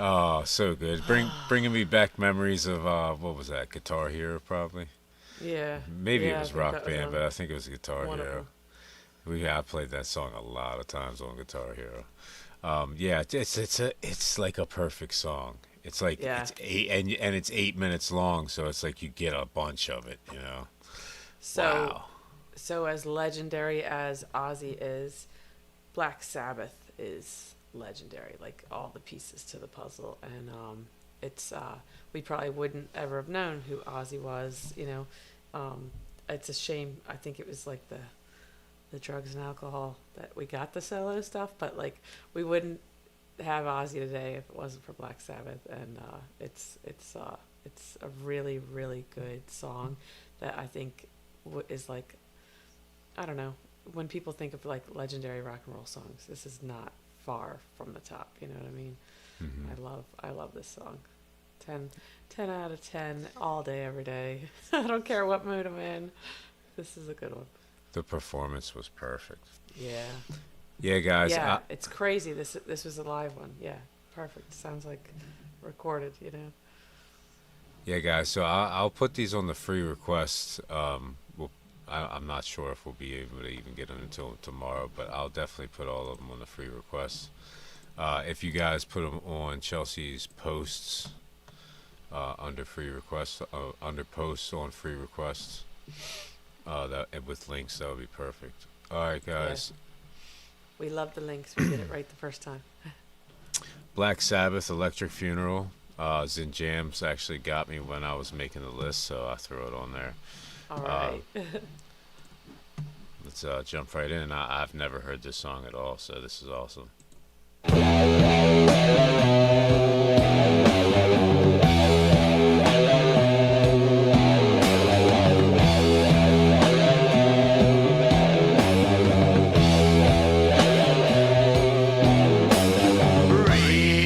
Oh, so good. Bringing me back memories of what was that? Guitar Hero, probably. Yeah. Maybe Yeah, it I was think Rock that was Band, one- but I think it was Guitar one of Hero. them. I played that song a lot of times on Guitar Hero. Yeah, it's like a perfect song. It's like Yeah. it's 8 minutes long, so it's like you get a bunch of it, you know. So, Wow. so as legendary as Ozzy is, Black Sabbath is legendary. Like all the pieces to the puzzle, and it's we probably wouldn't ever have known who Ozzy was. You know, it's a shame. I think it was like the drugs and alcohol that we got the solo stuff, but like we wouldn't have Ozzy today if it wasn't for Black Sabbath, and it's a really really good song that I think is like, I don't know, when people think of like legendary rock and roll songs, this is not far from the top. You know what I mean? I love this song. 10 out of 10 all day every day. I don't care what mood I'm in. This is a good one. The performance was perfect. Yeah. Yeah, guys. Yeah, it's crazy. This was a live one. Yeah, perfect. Sounds like recorded. You know. Yeah, guys. So I'll put these on the free requests. I'm not sure if we'll be able to even get them until tomorrow, but I'll definitely put all of them on the free requests. If you guys put them on Chelsea's posts under free requests, under posts on free requests, and with links, that would be perfect. All right, guys. Yeah. We love the links. We did it right the first time. Black Sabbath, Electric Funeral. Zin Jams actually got me when I was making the list, so I threw it on there. All right. Let's jump right in. I've never heard this song at all, so this is awesome.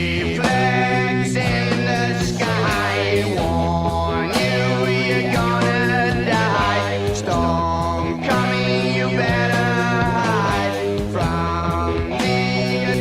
Reflex in the sky, warn you, you're gonna die. Storm coming, you better hide from the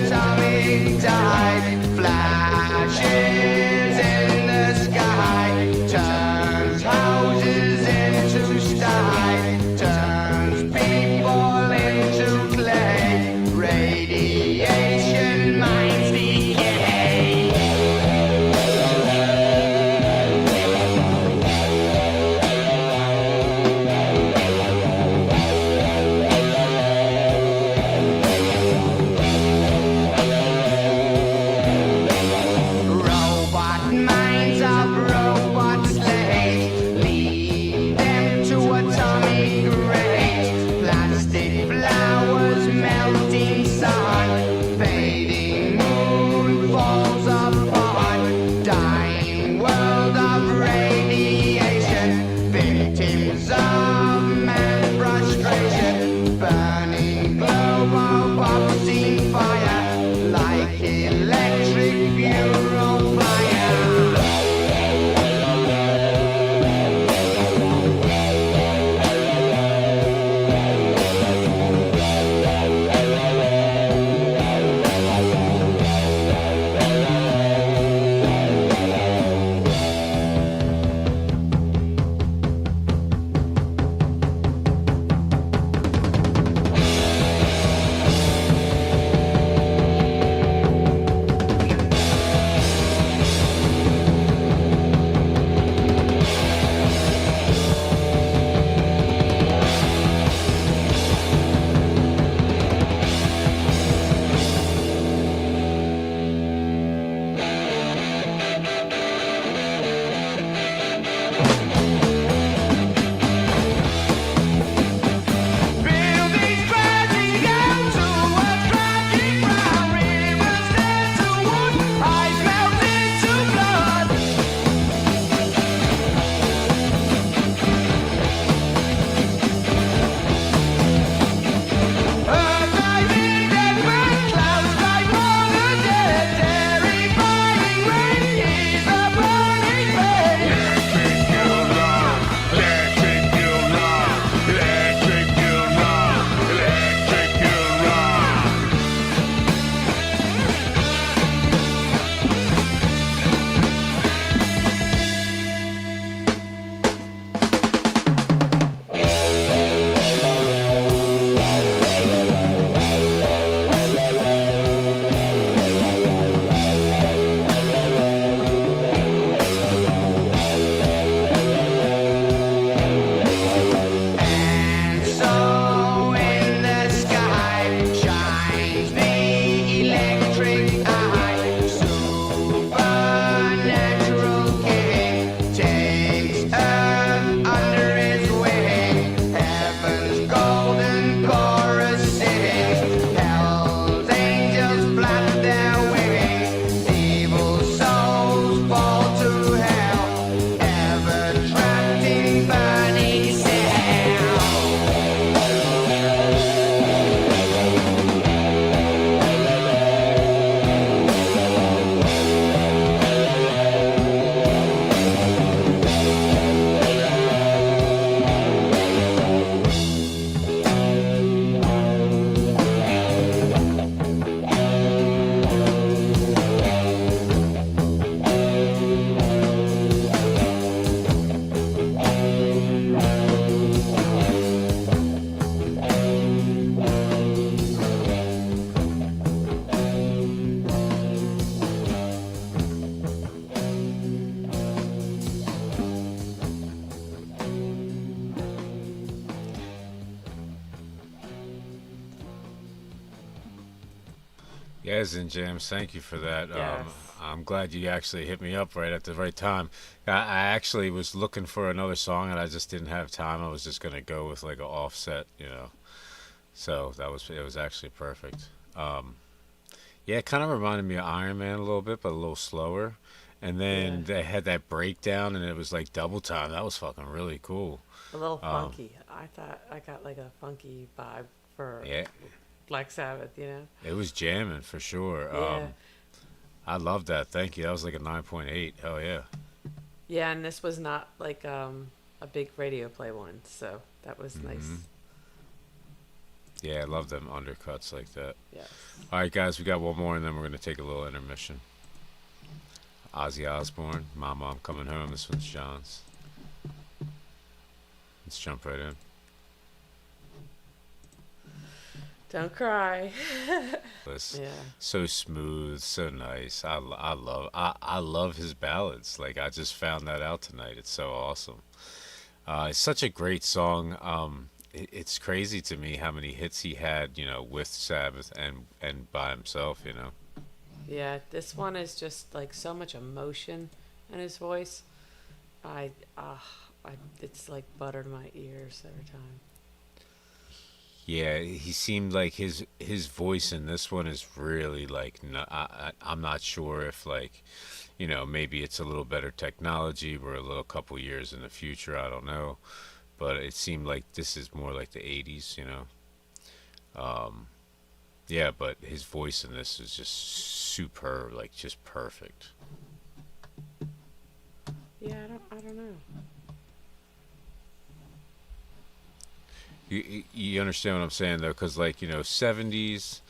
Yeah, Zen Jams, thank you for that. Yes. I'm glad you actually hit me up right at the right time. I actually was looking for another song and I just didn't have time. I was just gonna go with like an offset, you know. So it was actually perfect. Yeah, it kind of reminded me of Iron Man a little bit, but a little slower. And then they had that breakdown and it was like double time. That was fucking really cool. A little funky. I thought I got like a funky vibe for Black Sabbath, you know? It was jamming for sure. Yeah. I love that. Thank you. That was like a 9.8. Hell yeah. Yeah, and this was not like a big radio play one, so that was nice. Yeah, I love them undercuts like that. Yes. All right, guys, we got one more, and then we're going to take a little intermission. Ozzy Osbourne, Mama, I'm Coming Home. This one's John's. Let's jump right in. Don't cry. Yeah. So smooth, so nice. I love his ballads. Like, I just found that out tonight. It's so awesome. It's such a great song. It's crazy to me how many hits he had, you know, with Sabbath and by himself, you know. Yeah, this one is just like so much emotion in his voice. It's like butter to my ears every time. Yeah, he seemed like his voice in this one is really like, I'm not sure if, like, you know, maybe it's a little better technology. We're a little couple years in the future. I don't know. But it seemed like this is more like the 80s, you know. Yeah, but his voice in this is just superb, like just perfect. Yeah, I don't know. You understand what I'm saying though, because like, you know, 70s,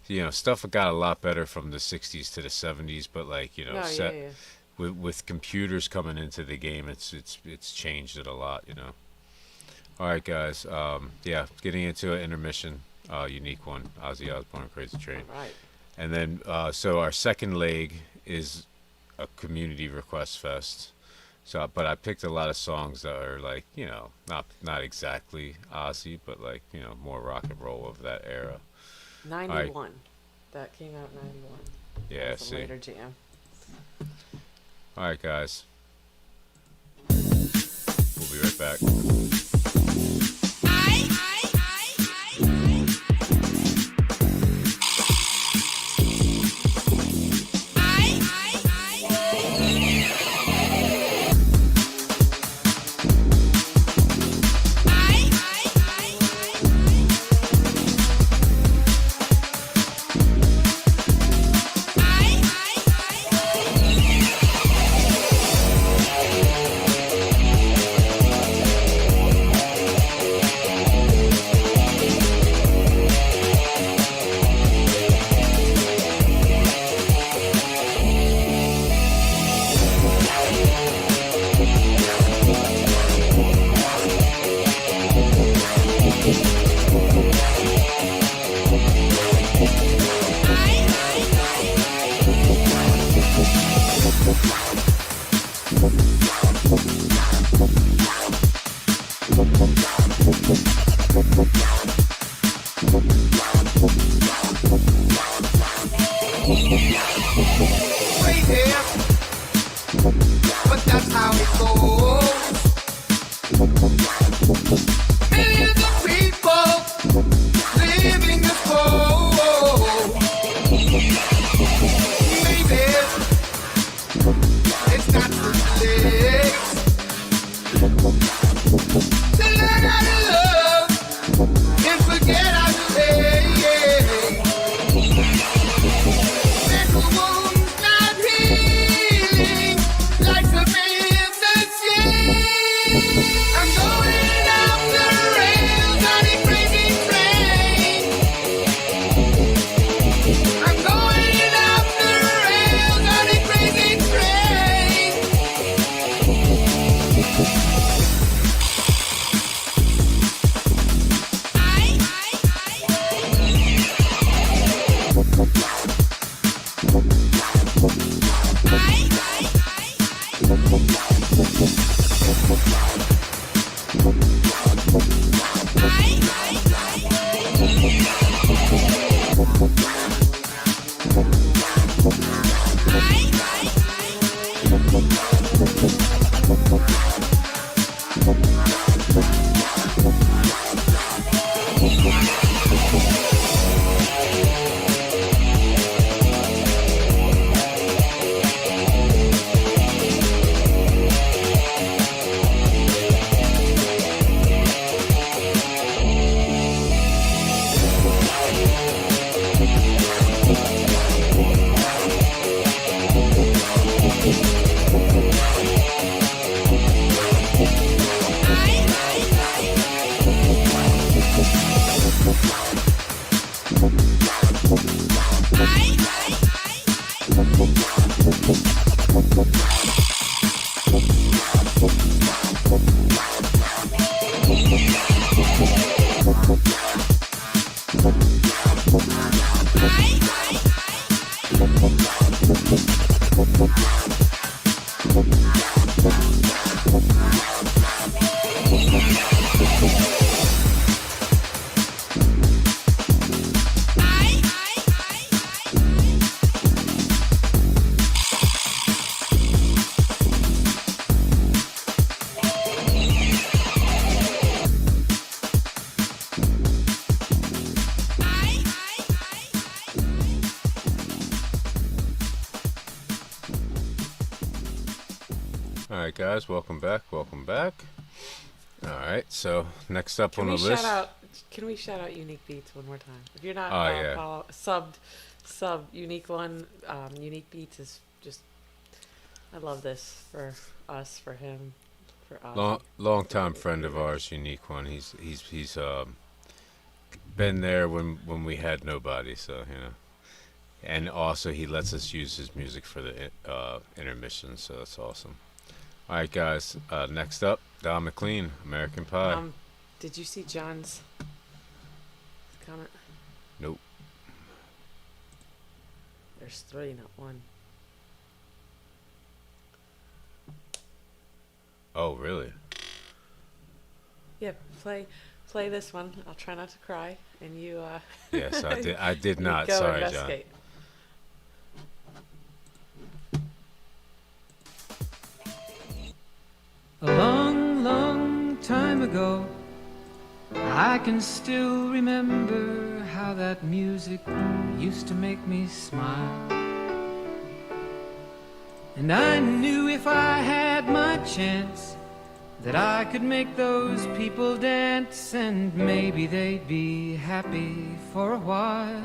you know, stuff got a lot better from the 60s to the 70s, but like, you know, with computers coming into the game, it's changed it a lot, you know. All right, guys. Yeah, getting into an intermission, unique one, Ozzy Osbourne, Crazy Train. All right. And then, so our second leg is a community request fest. So, but I picked a lot of songs that are like, you know, not exactly Ozzy, but like, you know, more rock and roll of that era. 91. Right. That came out in 91. Yeah, That's see. A later jam. All right, guys. We'll be right back. Alright guys, welcome back. Alright, so next up on the list. Can we shout out Unique Beats one more time? If you're not subbed Unique One, Unique Beats is just, I love this for us, for him, for us. Long time friend of ours, Unique One. He's been there when we had nobody, so you know. And also he lets us use his music for the intermission, so that's awesome. All right, guys. Next up, Don McLean, American Pie. Did you see John's comment? Nope. There's 3, not 1. Oh, really? Yeah, play this one. I'll try not to cry, and you. Yes, I did not. Go Sorry, investigate. John. A long, long time ago, I can still remember how that music used to make me smile. And I knew if I had my chance that I could make those people dance, and maybe they'd be happy for a while.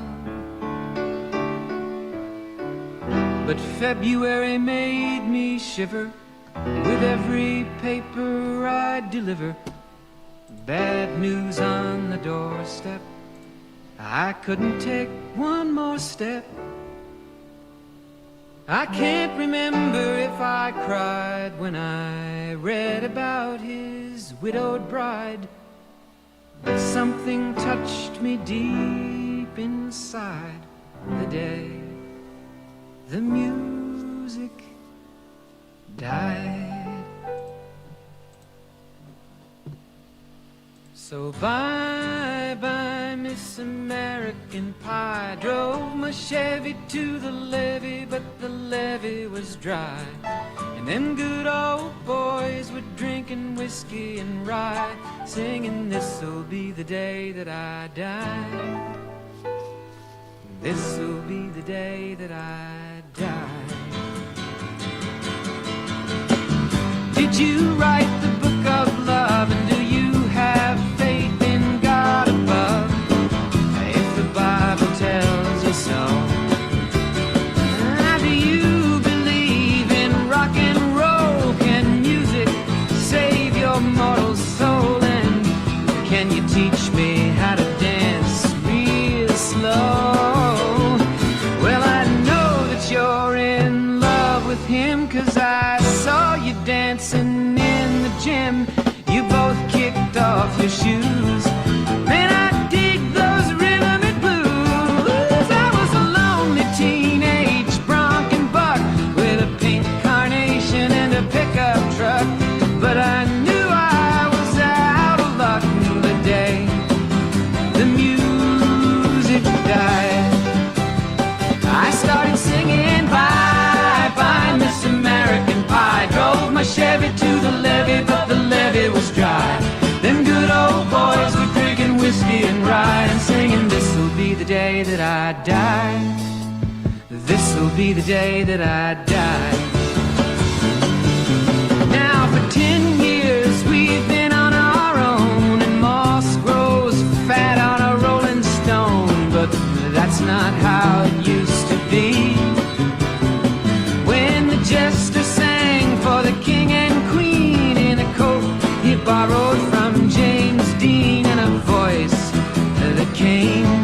But February made me shiver with every paper I deliver. Bad news on the doorstep, I couldn't take one more step. I can't remember if I cried when I read about his widowed bride, but something touched me deep inside the day the music died. So bye-bye, Miss American Pie. Drove my Chevy to the levee, but the levee was dry. And them good old boys were drinking whiskey and rye, singing, this'll be the day that I die. This'll be the day that I die. Did you write the book of love, and do you have faith in God above? If the Bible tells you so. Do you believe in rock and roll? Can music save your mortal soul? And can you teach me how to dance real slow? Well, I know that you're in love with him, 'cause I saw you dancing in the gym. You both kicked off your shoes. Man, I dig those rhythm and blues. I was a lonely teenage bronc and buck with a pink carnation and a pickup truck, but I knew I was out of luck the day the music died. I started singing bye-bye, Miss American Pie. Drove my Chevy to the levee, but the levee was dry. Them good old boys were drinking whiskey and rye, and singing, this'll be the day that I die. This'll be the day that I die. Now for 10 years we've been on our own, and moss grows fat on a rolling stone. But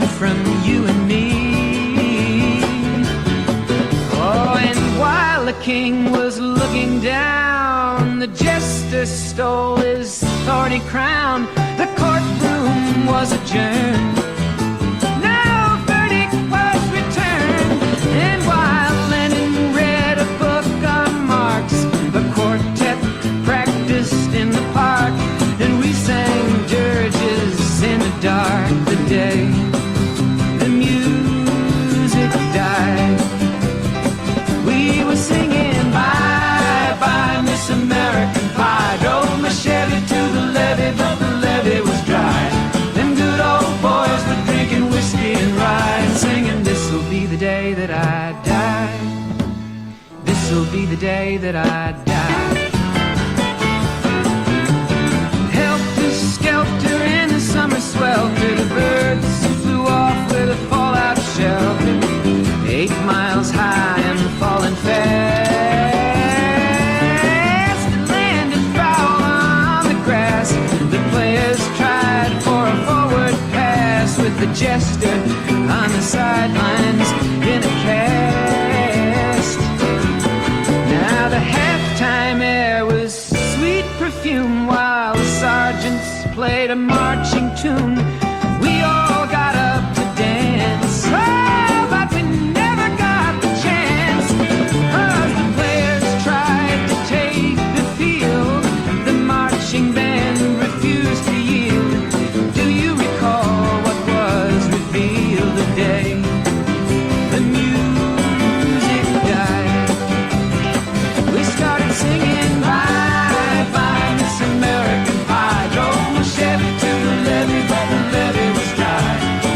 from you and me. Oh, and while the king was looking down, the jester stole his thorny crown. The courtroom was adjourned. No verdict was returned. And while Lennon read a book on Marx, the quartet practiced in the park, and we sang dirges in the dark. The day the music died, we were singing bye bye Miss American Pie. Drove my Chevy to the levee, but the levee was dry. Them good old boys were drinking whiskey and rye, and singing, this'll be the day that I die. This'll be the day that I die. Helter-skelter in the summer swelter, the birds flew off with a fallout shelter. 8 miles high and falling fast, it landed foul on the grass. The players tried for a forward pass, with the jester on the sidelines in a cast. Now the halftime air was sweet perfume, while the sergeants played a marching tune. We all got up to dance, oh, but we never got the chance, 'cause the players tried to take the field. The marching band refused to yield. Do you recall what was revealed the day the music died? We started singing bye bye Miss American Pie. Drove my Chevy to the levee, but the levee was dry.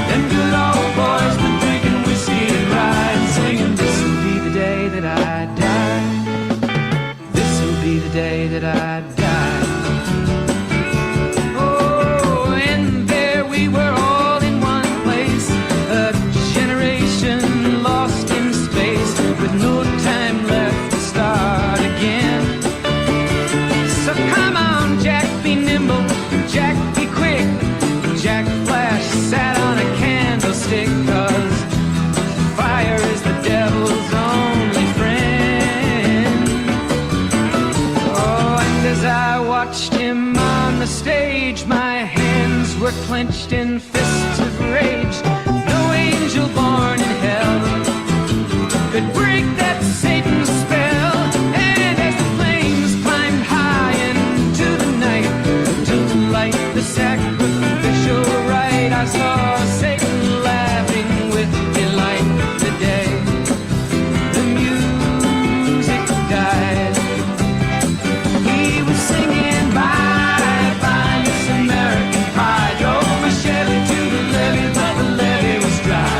Them good old boys were drinking whiskey and rye, and singing, this'll be the day that I die. This'll be the day that I die. Oh, and there we were all in one place, a generation lost in space, with no time left to start again. So come on, Jack, be nimble, Jack, be quick. Jack Flash sat on a candlestick, 'cause fire is the devil's only friend. Oh, and as I watched him on the stage, my hands were clenched in fists of rage. No angel born in hell could break that Satan's spell. And as the flames climbed high into the night to light the sacrificial rite, I saw Satan laughing with delight. The day the music died, he was singing bye bye Miss American Pie. Drove my Chevy to the levee, but the levee was dry.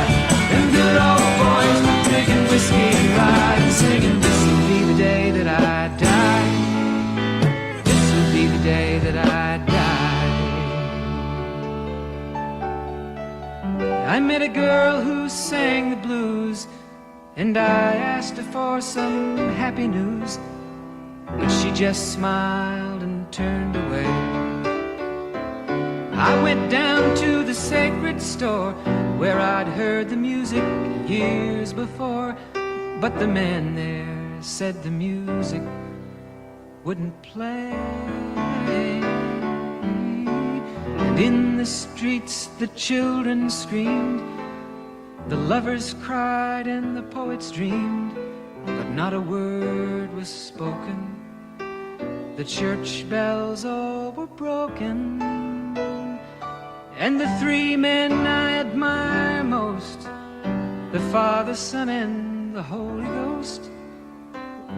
Them good old boys were drinking whiskey and rye, and singing, this'll be the day that I die. This'll be the day that I die. I met a girl who sang the blues, and I asked her for some happy news, but she just smiled and turned away. I went down to the sacred store, where I'd heard the music years before, but the man there said the music wouldn't play. And in the streets the children screamed, the lovers cried, and the poets dreamed, but not a word was spoken. The church bells all were broken, and the 3 men I admire most, the Father, Son, and the Holy Ghost,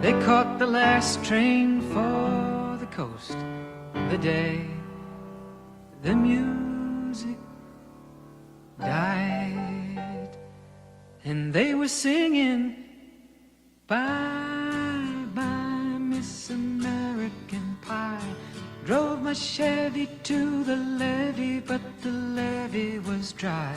they caught the last train for the coast. The day the music died, and they were singing bye bye Miss American Pie. Drove my Chevy to the levee, but the levee was dry.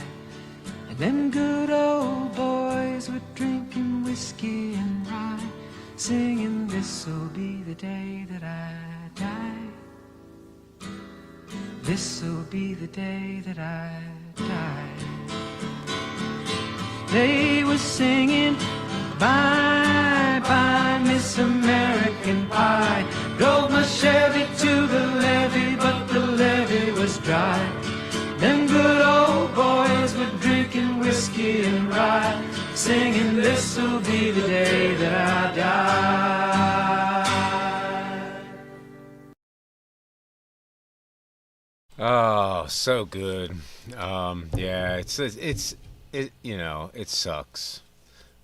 And them good old boys were drinking whiskey and rye, singing, this'll be the day that I die. This'll be the day that I die. They were singing, bye bye Miss American Pie. Drove my Chevy to the levee, but the levee was dry. Them good old boys were drinking whiskey and rye, singing, this'll be the day that I die. Oh, so good. Yeah, you know, it sucks,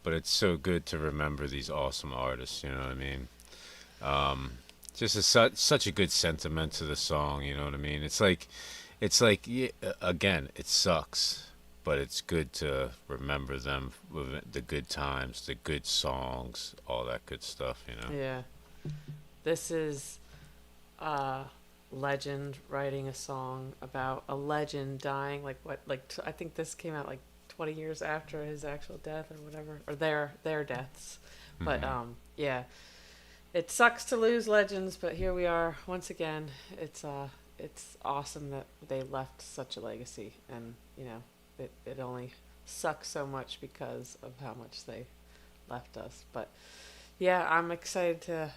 but it's so good to remember these awesome artists. You know what I mean? Just such a good sentiment to the song. You know what I mean? It's like, yeah, again, it sucks, but it's good to remember them, the good times, the good songs, all that good stuff. You know? Yeah. This is legend writing a song about a legend dying. I think this came out like 20 years after his actual death or whatever, or their deaths. But yeah, it sucks to lose legends, but here we are once again. It's awesome that they left such a legacy, and you know, it only sucks so much because of how much they left us. But yeah, I'm excited to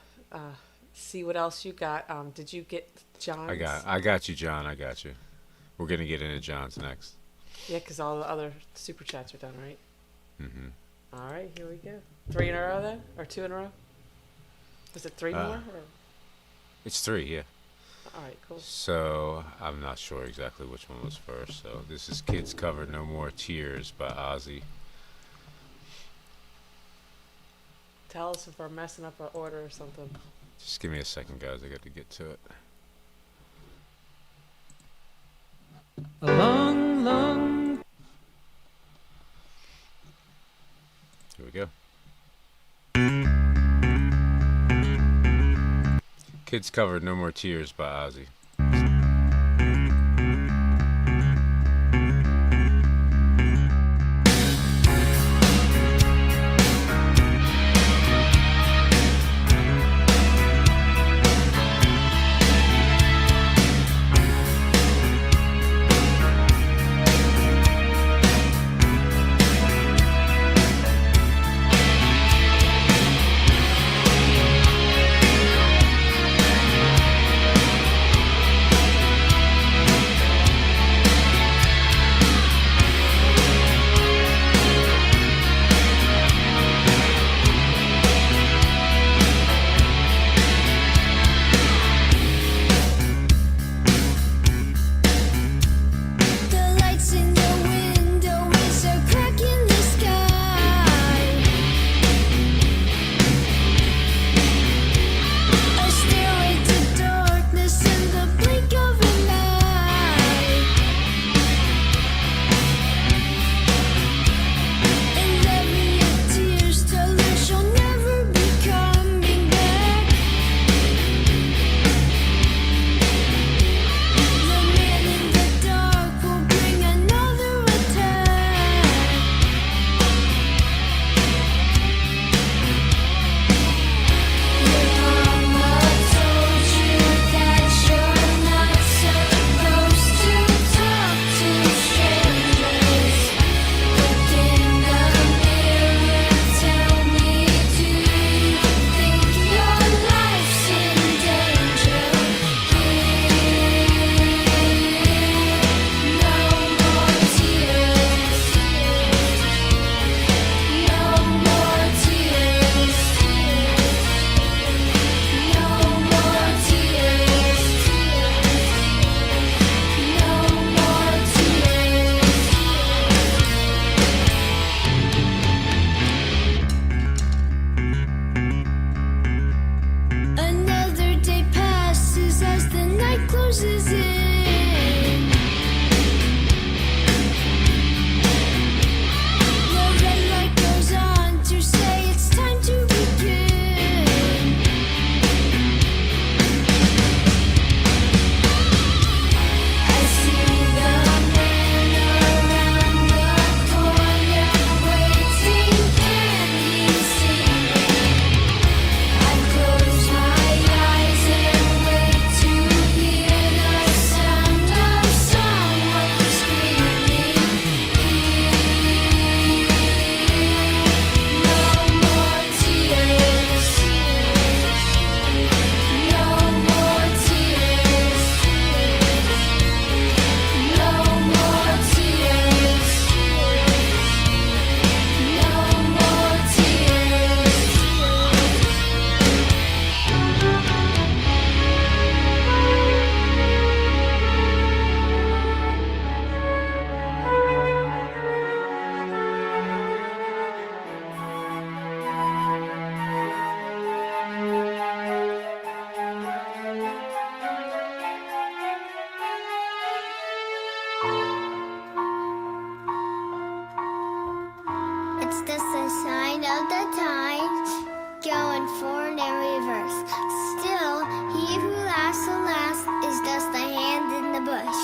see what else you got. Did you get John's? I got you, John. I got you. We're gonna get into John's next. Yeah, because all the other super chats are done, right? Mm-hmm. All right, here we go. 3 in a row then, or 2 in a row? Was it 3 more? Or? It's 3, yeah. All right, cool. So I'm not sure exactly which one was first. So this is "Kids Covered No More Tears" by Ozzy. Tell us if we're messing up our order or something. Just give me a second, guys. I got to get to it. A long, long. Here we go. "Kids Covered No More Tears" by Ozzy. just a sign of the times, going forward and reverse. Still, he who laughs the last is just a hand in the bush.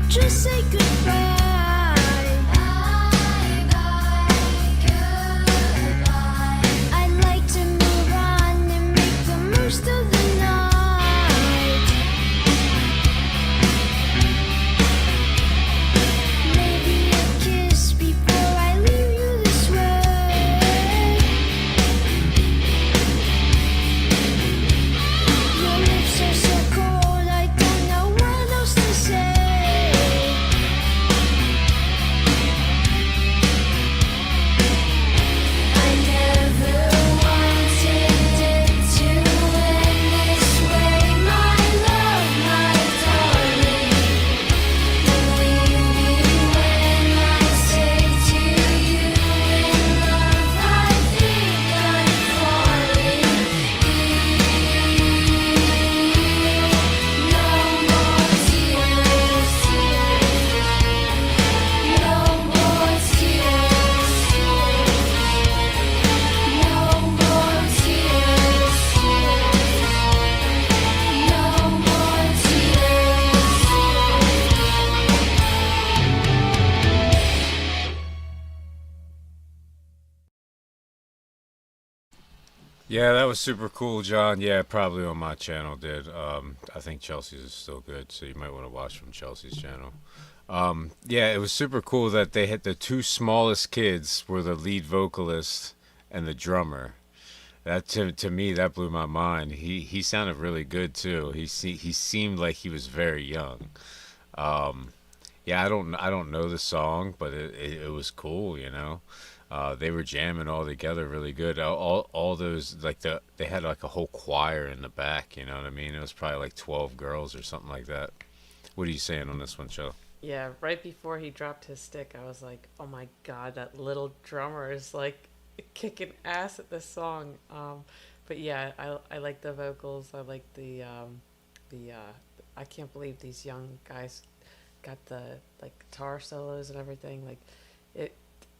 Just say goodbye. I'd like to move on and make the most of the night. Maybe a kiss before I leave you this way. Your lips are so cold, I don't know what else to say. Yeah, that was super cool, John. Yeah, probably on my channel, dude. I think Chelsea's is still good, so you might want to watch from Chelsea's channel. Yeah, it was super cool that they had the two smallest kids were the lead vocalist and the drummer. That to me, that blew my mind. He sounded really good too. He seemed like he was very young. Yeah, I don't know the song, but it was cool, you know. They were jamming all together really good. All those, like, they had like a whole choir in the back, you know what I mean? It was probably like 12 girls or something like that. What are you saying on this one, Joe? Yeah, right before he dropped his stick, I was like, oh my God, that little drummer is like kicking ass at this song. But yeah, I like the vocals. I like the I can't believe these young guys got the like guitar solos and everything. Like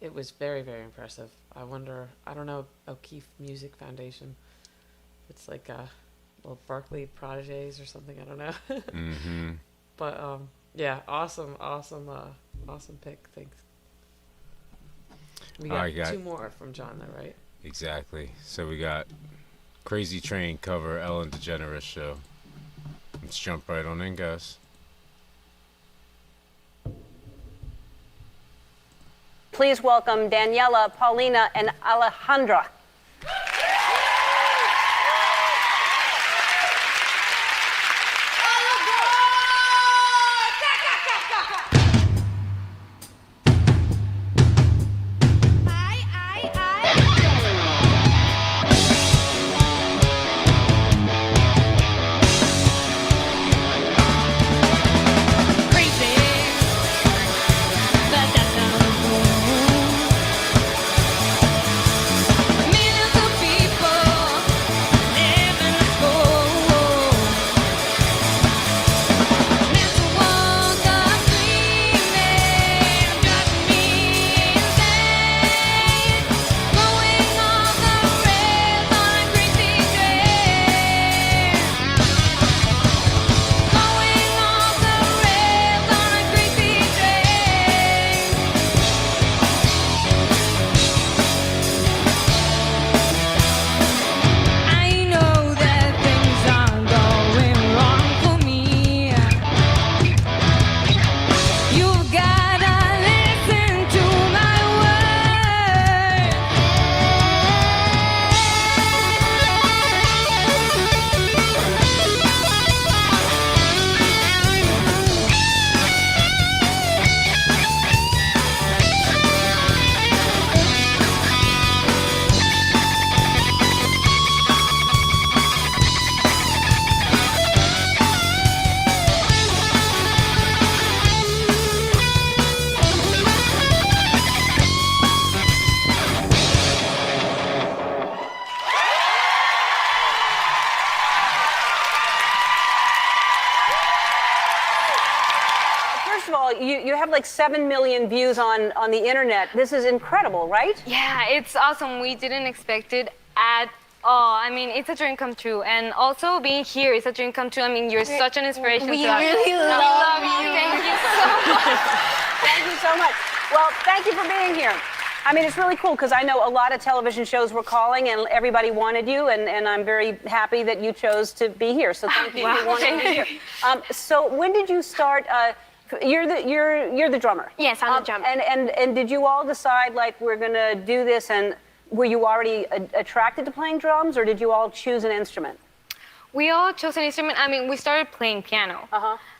it was very, very impressive. I wonder, I don't know, O'Keefe Music Foundation. It's like a little Berkeley Prodigies or something. I don't know. Mm-hmm. But yeah, awesome pick. Thanks. We got two more from John, though, right? Exactly. So we got Crazy Train cover Ellen DeGeneres Show. Let's jump right on in, guys. Please welcome Daniela, Paulina, and Alejandra. you have like 7 million views on the internet. This is incredible, right? Yeah, it's awesome. We didn't expect it at all. I mean, it's a dream come true. And also being here is a dream come true. I mean, you're such an inspiration We to us. really love you. Thank you so much. Thank you so much. Well, thank you for being here. I mean, it's really cool because I know a lot of television shows were calling and everybody wanted you, and I'm very happy that you chose to be here. So thank you for wanting to be here. So when did you start? You're the drummer. Yes, I'm the drummer. And did you all decide like we're gonna do this? And were you already attracted to playing drums, or did you all choose an instrument? We all chose an instrument. I mean, we started playing piano.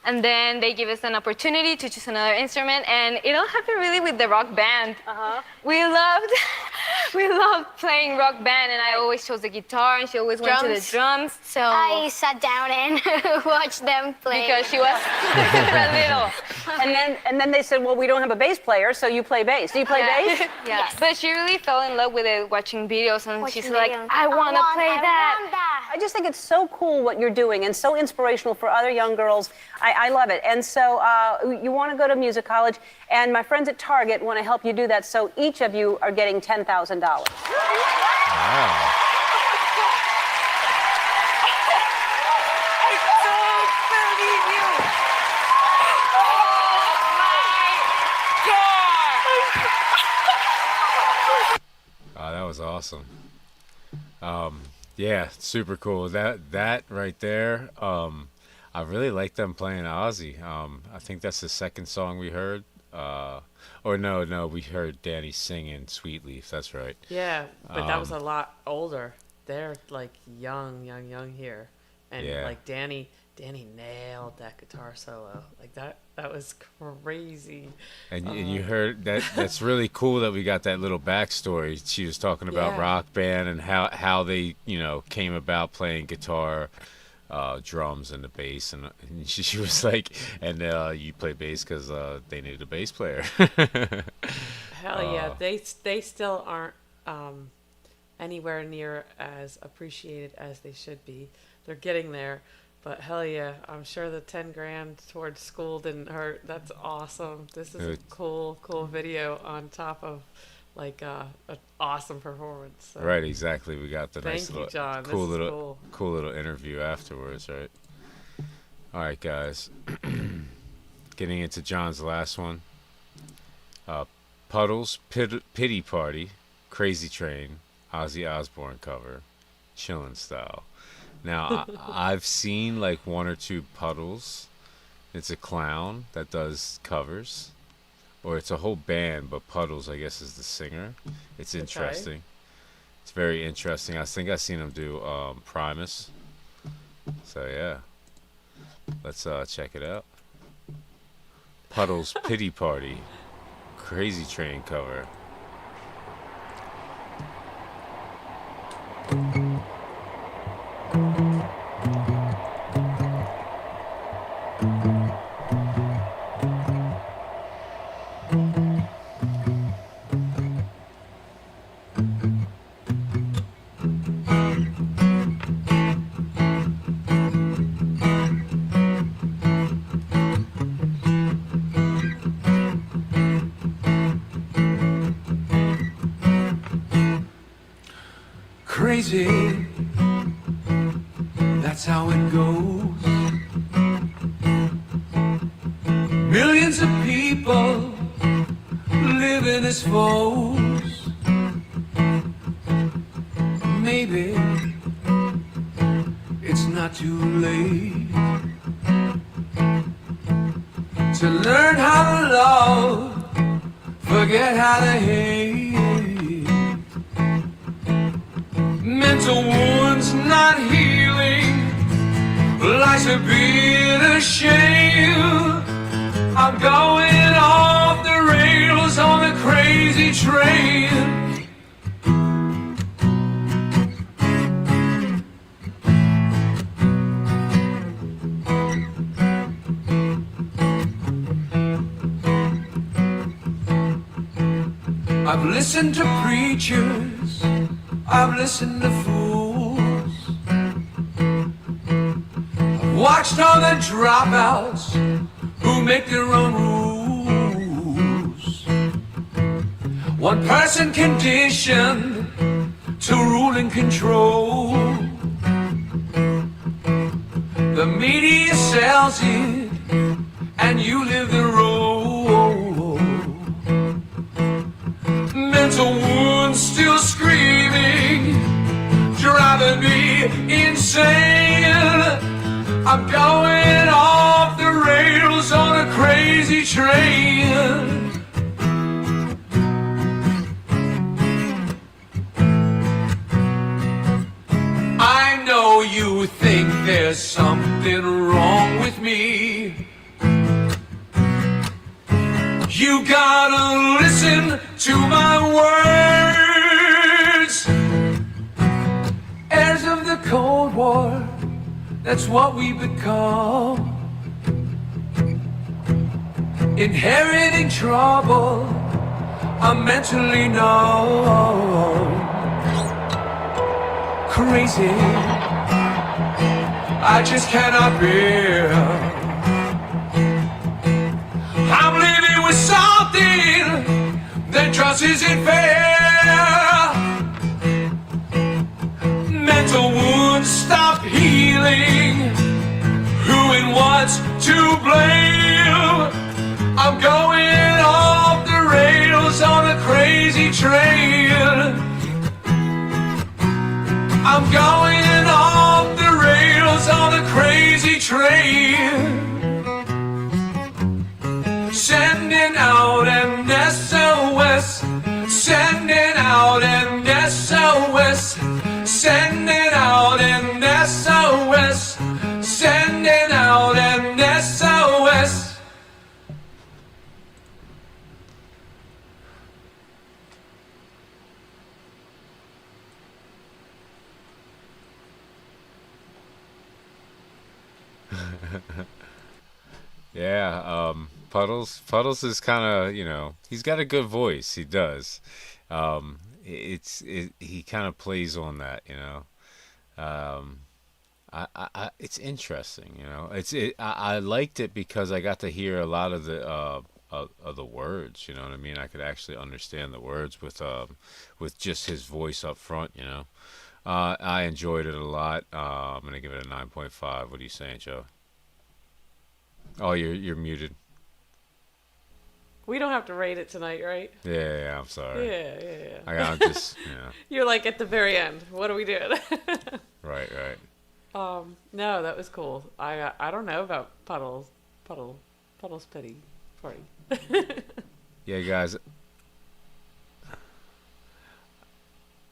And then they gave us an opportunity to choose another instrument, and it all happened really with the rock band. We loved playing rock band, and I always chose the guitar, and she always went to the drums. So I sat down and watched them play. Because she was little. And then they said, well, we don't have a bass player, so you play bass. Do you play bass? Yeah. Yes. But she really fell in love with it watching videos, and Watching she's like, videos. I want to play that. want that. I just think it's so cool what you're doing and so inspirational for other young girls. I love it. And so you want to go to music college, and my friends at Target want to help you do that. So each of you are getting $10,000. Wow. Oh, that was awesome. Yeah, super cool. That right there. I really like them playing Ozzy. I think that's the second song we heard. Or no, we heard Danny singing Sweet Leaf. That's right. Yeah, but that was a lot older. They're like young here, and Yeah. like Danny nailed that guitar solo. Like that was crazy. And you heard that. That's really cool that we got that little backstory. She was talking about Yeah. Rock Band and how they came about playing guitar, drums, and the bass. And she was like, and you play bass because they needed a bass player. Hell yeah, they still aren't anywhere near as appreciated as they should be. They're getting there. But hell yeah, I'm sure the 10 grand towards school didn't hurt. That's awesome. This is a cool video on top of like an awesome performance. So. Right, exactly. We got the Thank nice you, little John. cool This is little cool little interview afterwards, right? All right, guys. Getting into John's last one. Puddles, Pity Party, Crazy Train, Ozzy Osbourne cover, Chillin' Style. Now, I've seen like one or two Puddles. It's a clown that does covers. Or it's a whole band, but Puddles, I guess, is the singer. It's interesting. It's very interesting. I think I've seen him do Primus. So, yeah. Let's check it out. Puddles, Pity Party, Crazy Train cover. Crazy, that's how it goes. Millions of people living as foes. Maybe it's not too late to learn how to love, forget how to hate. Mental wounds not healing, life's a bitter shame. I'm going off the rails on the crazy train. I've listened to preachers, I've listened to fools, I've watched all the dropouts who make their own rules. One person conditioned to rule and control. The media sells it, and you live the role. Mental wounds still screaming, driving me insane. I'm going off the rails on a crazy train. I know you think there's something wrong with me. You gotta listen to my words. Heirs of the Cold War, that's what we become. Inheriting trouble, I'm mentally numb. Crazy, I just cannot bear. I'm living with something that just isn't fair. Mental wounds stop healing. Who and what's to blame? I'm going off the rails on a crazy train. I'm going off the rails on a crazy train. Sending out an SOS. Sending out an SOS. Sending out an SOS. Sending out an SOS. Yeah, Puddles is kind of, you know, he's got a good voice. He does. He kind of plays on that, you know. It's interesting, you know. I liked it because I got to hear a lot of the words, you know what I mean. I could actually understand the words with just his voice up front, you know. I enjoyed it a lot. I'm gonna give it a 9.5. What are you saying, Joe? Oh, you're muted. We don't have to rate it tonight, right? Yeah, I'm sorry. Yeah. I'm just, you know. You're like at the very end. What are we doing? Right. No, that was cool. I don't know about Puddles pity party. Yeah, guys.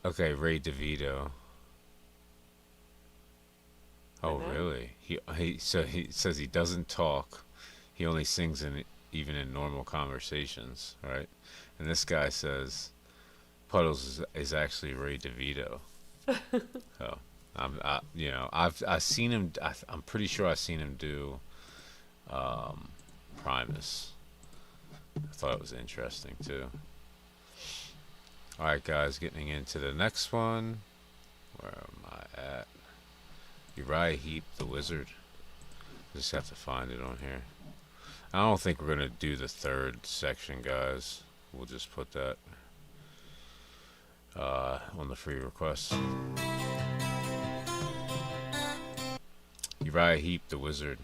Okay, Ray DeVito. Oh, really? He says he doesn't talk. He only sings even in normal conversations, right? And this guy says Puddles is actually Ray DeVito. So I've seen him. I'm pretty sure I've seen him do Primus. I thought it was interesting too. All right, guys, getting into the next one. Where am I at? Uriah Heep, the Wizard. Just have to find it on here. I don't think we're going to do the third section, guys. We'll just put that on the free request. Uriah Heep, the Wizard.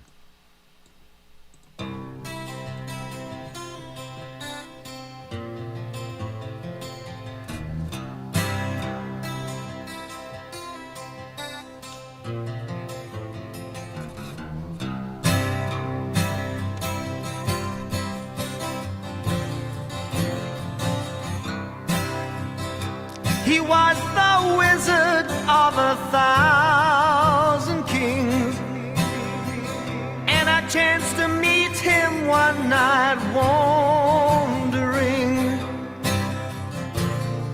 He was the wizard of 1,000 kings, and I chanced to meet him one night wandering.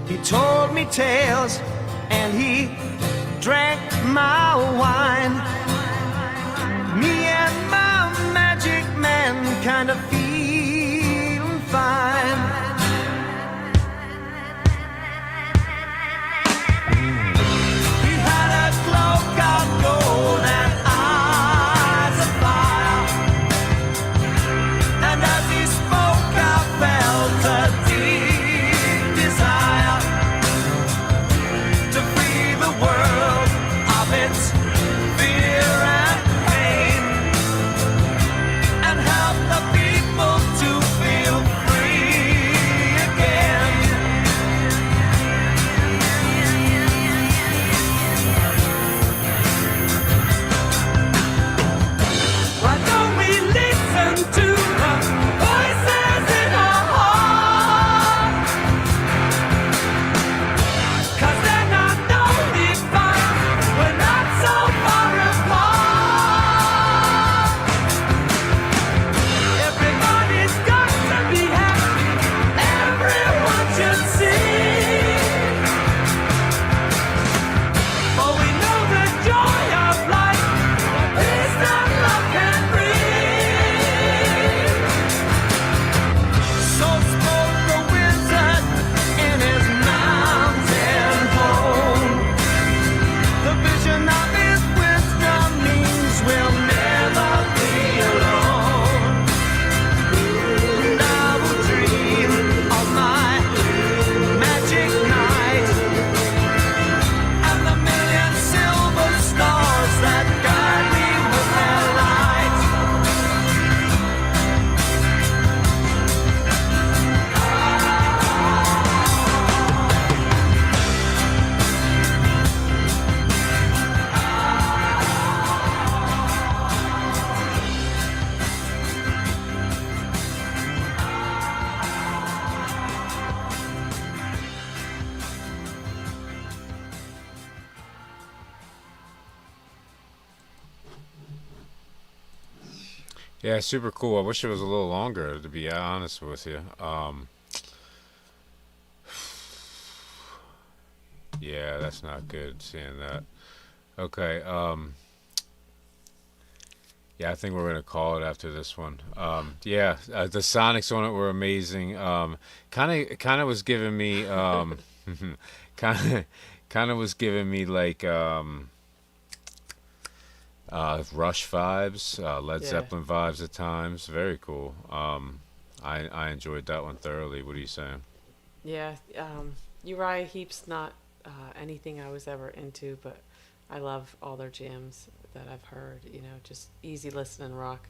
He told me tales and he drank my wine. Me and my magic man kind of feeling fine. Yeah, super cool. I wish it was a little longer, to be honest with you. Yeah, that's not good seeing that. Okay. Yeah, I think we're gonna call it after this one. Yeah, the Sonics on it were amazing. Kind of was giving me kind of was giving me like Rush vibes, Led Yeah. Zeppelin vibes at times. Very cool. I enjoyed that one thoroughly. What are you saying? Yeah, Uriah Heep's not anything I was ever into, but I love all their jams that I've heard. You know, just easy listening rock.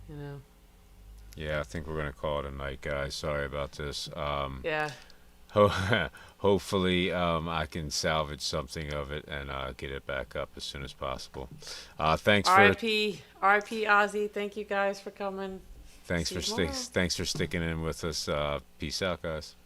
You know. Yeah, I think we're gonna call it a night, guys. Sorry about this. Yeah. Hopefully, I can salvage something of it and get it back up as soon as possible. Thanks for R.I.P. Ozzy. Thank you guys for coming. thanks See for you tomorrow. thanks for sticking in with us. Peace out, guys.